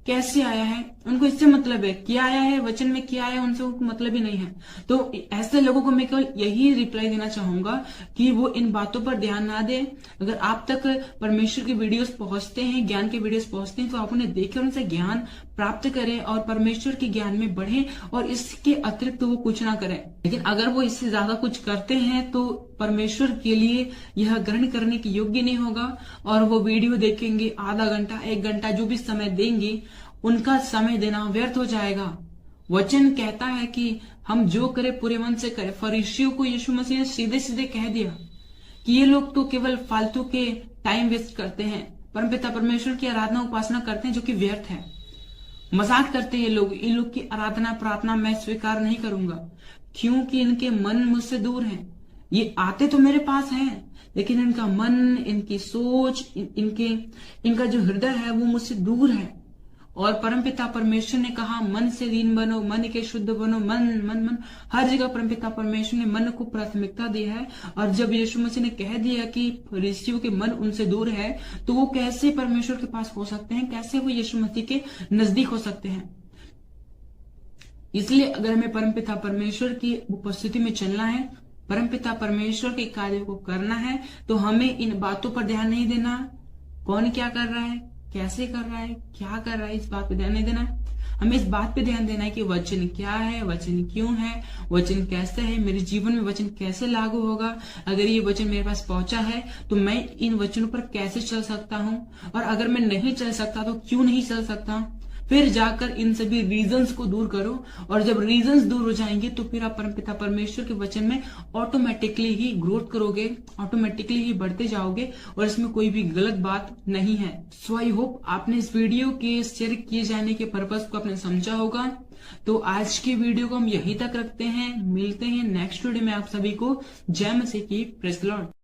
कैसे आया है, उनको इससे मतलब है। क्या आया है, वचन में क्या आया, उनसे उनको मतलब ही नहीं है। तो ऐसे लोगों को मैं केवल यही रिप्लाई देना चाहूंगा कि वो इन बातों पर ध्यान ना दे। अगर आप तक परमेश्वर की वीडियोस पहुंचते हैं, ज्ञान के वीडियोस पहुंचते हैं, तो आप उन्हें देखें, उनसे ज्ञान प्राप्त करें और परमेश्वर के ज्ञान में बढ़ें, और इसके अतिरिक्त वो कुछ ना करें। लेकिन अगर वो इससे ज्यादा कुछ करते हैं तो परमेश्वर के लिए यह ग्रहण करने के योग्य नहीं होगा। और वो वीडियो देखेंगे, आधा घंटा, 1 घंटा, जो भी समय देंगे, उनका समय देना व्यर्थ हो जाएगा। वचन कहता है कि हम जो करें पूरे मन से करें। फरीसियों को यीशु मसीह ने सीधे सीधे कह दिया कि ये लोग तो केवल फालतू के टाइम वेस्ट करते हैं, परमपिता परमेश्वर की आराधना उपासना करते हैं जो कि व्यर्थ है। मजाक करते हैं ये लोग, इन लोग की आराधना प्रार्थना मैं स्वीकार नहीं करूंगा, क्योंकि इनके मन मुझसे दूर हैं। ये आते तो मेरे पास हैं, लेकिन इनका मन, इनकी सोच, इनका जो हृदय है वो मुझसे दूर है। और परमपिता परमेश्वर ने कहा मन से दीन बनो, मन के शुद्ध बनो। मन मन मन हर जगह परमपिता परमेश्वर ने मन को प्राथमिकता दी है। और जब यीशु मसीह ने कह दिया कि फरीसियों के मन उनसे दूर है, तो वो कैसे परमेश्वर के पास हो सकते हैं, कैसे वो यीशु मसीह के नजदीक हो सकते हैं। इसलिए अगर हमें परमपिता परमेश्वर की उपस्थिति में चलना है, परमपिता परमेश्वर के कार्य को करना है, तो हमें इन बातों पर ध्यान नहीं देना। कौन क्या कर रहा है, कैसे कर रहा है, क्या कर रहा है, इस बात पे ध्यान नहीं देना है। हमें इस बात पे ध्यान देना है कि वचन क्या है, वचन क्यों है, वचन कैसे है, मेरे जीवन में वचन कैसे लागू होगा। अगर ये वचन मेरे पास पहुंचा है तो मैं इन वचनों पर कैसे चल सकता हूं, और अगर मैं नहीं चल सकता तो क्यों नहीं चल सकता। फिर जाकर इन सभी रीजंस को दूर करो, और जब रीजंस दूर हो जाएंगे तो फिर आप परमपिता परमेश्वर के वचन में ऑटोमेटिकली ही ग्रोथ करोगे, ऑटोमेटिकली ही बढ़ते जाओगे, और इसमें कोई भी गलत बात नहीं है। सो आई होप आपने इस वीडियो के शेयर किए जाने के पर्पस को आपने समझा होगा। तो आज की वीडियो को हम यहीं तक रखते हैं, मिलते हैं नेक्स्ट वीडियो में आप सभी को। जय मसीह की, प्रेज़ द लॉर्ड।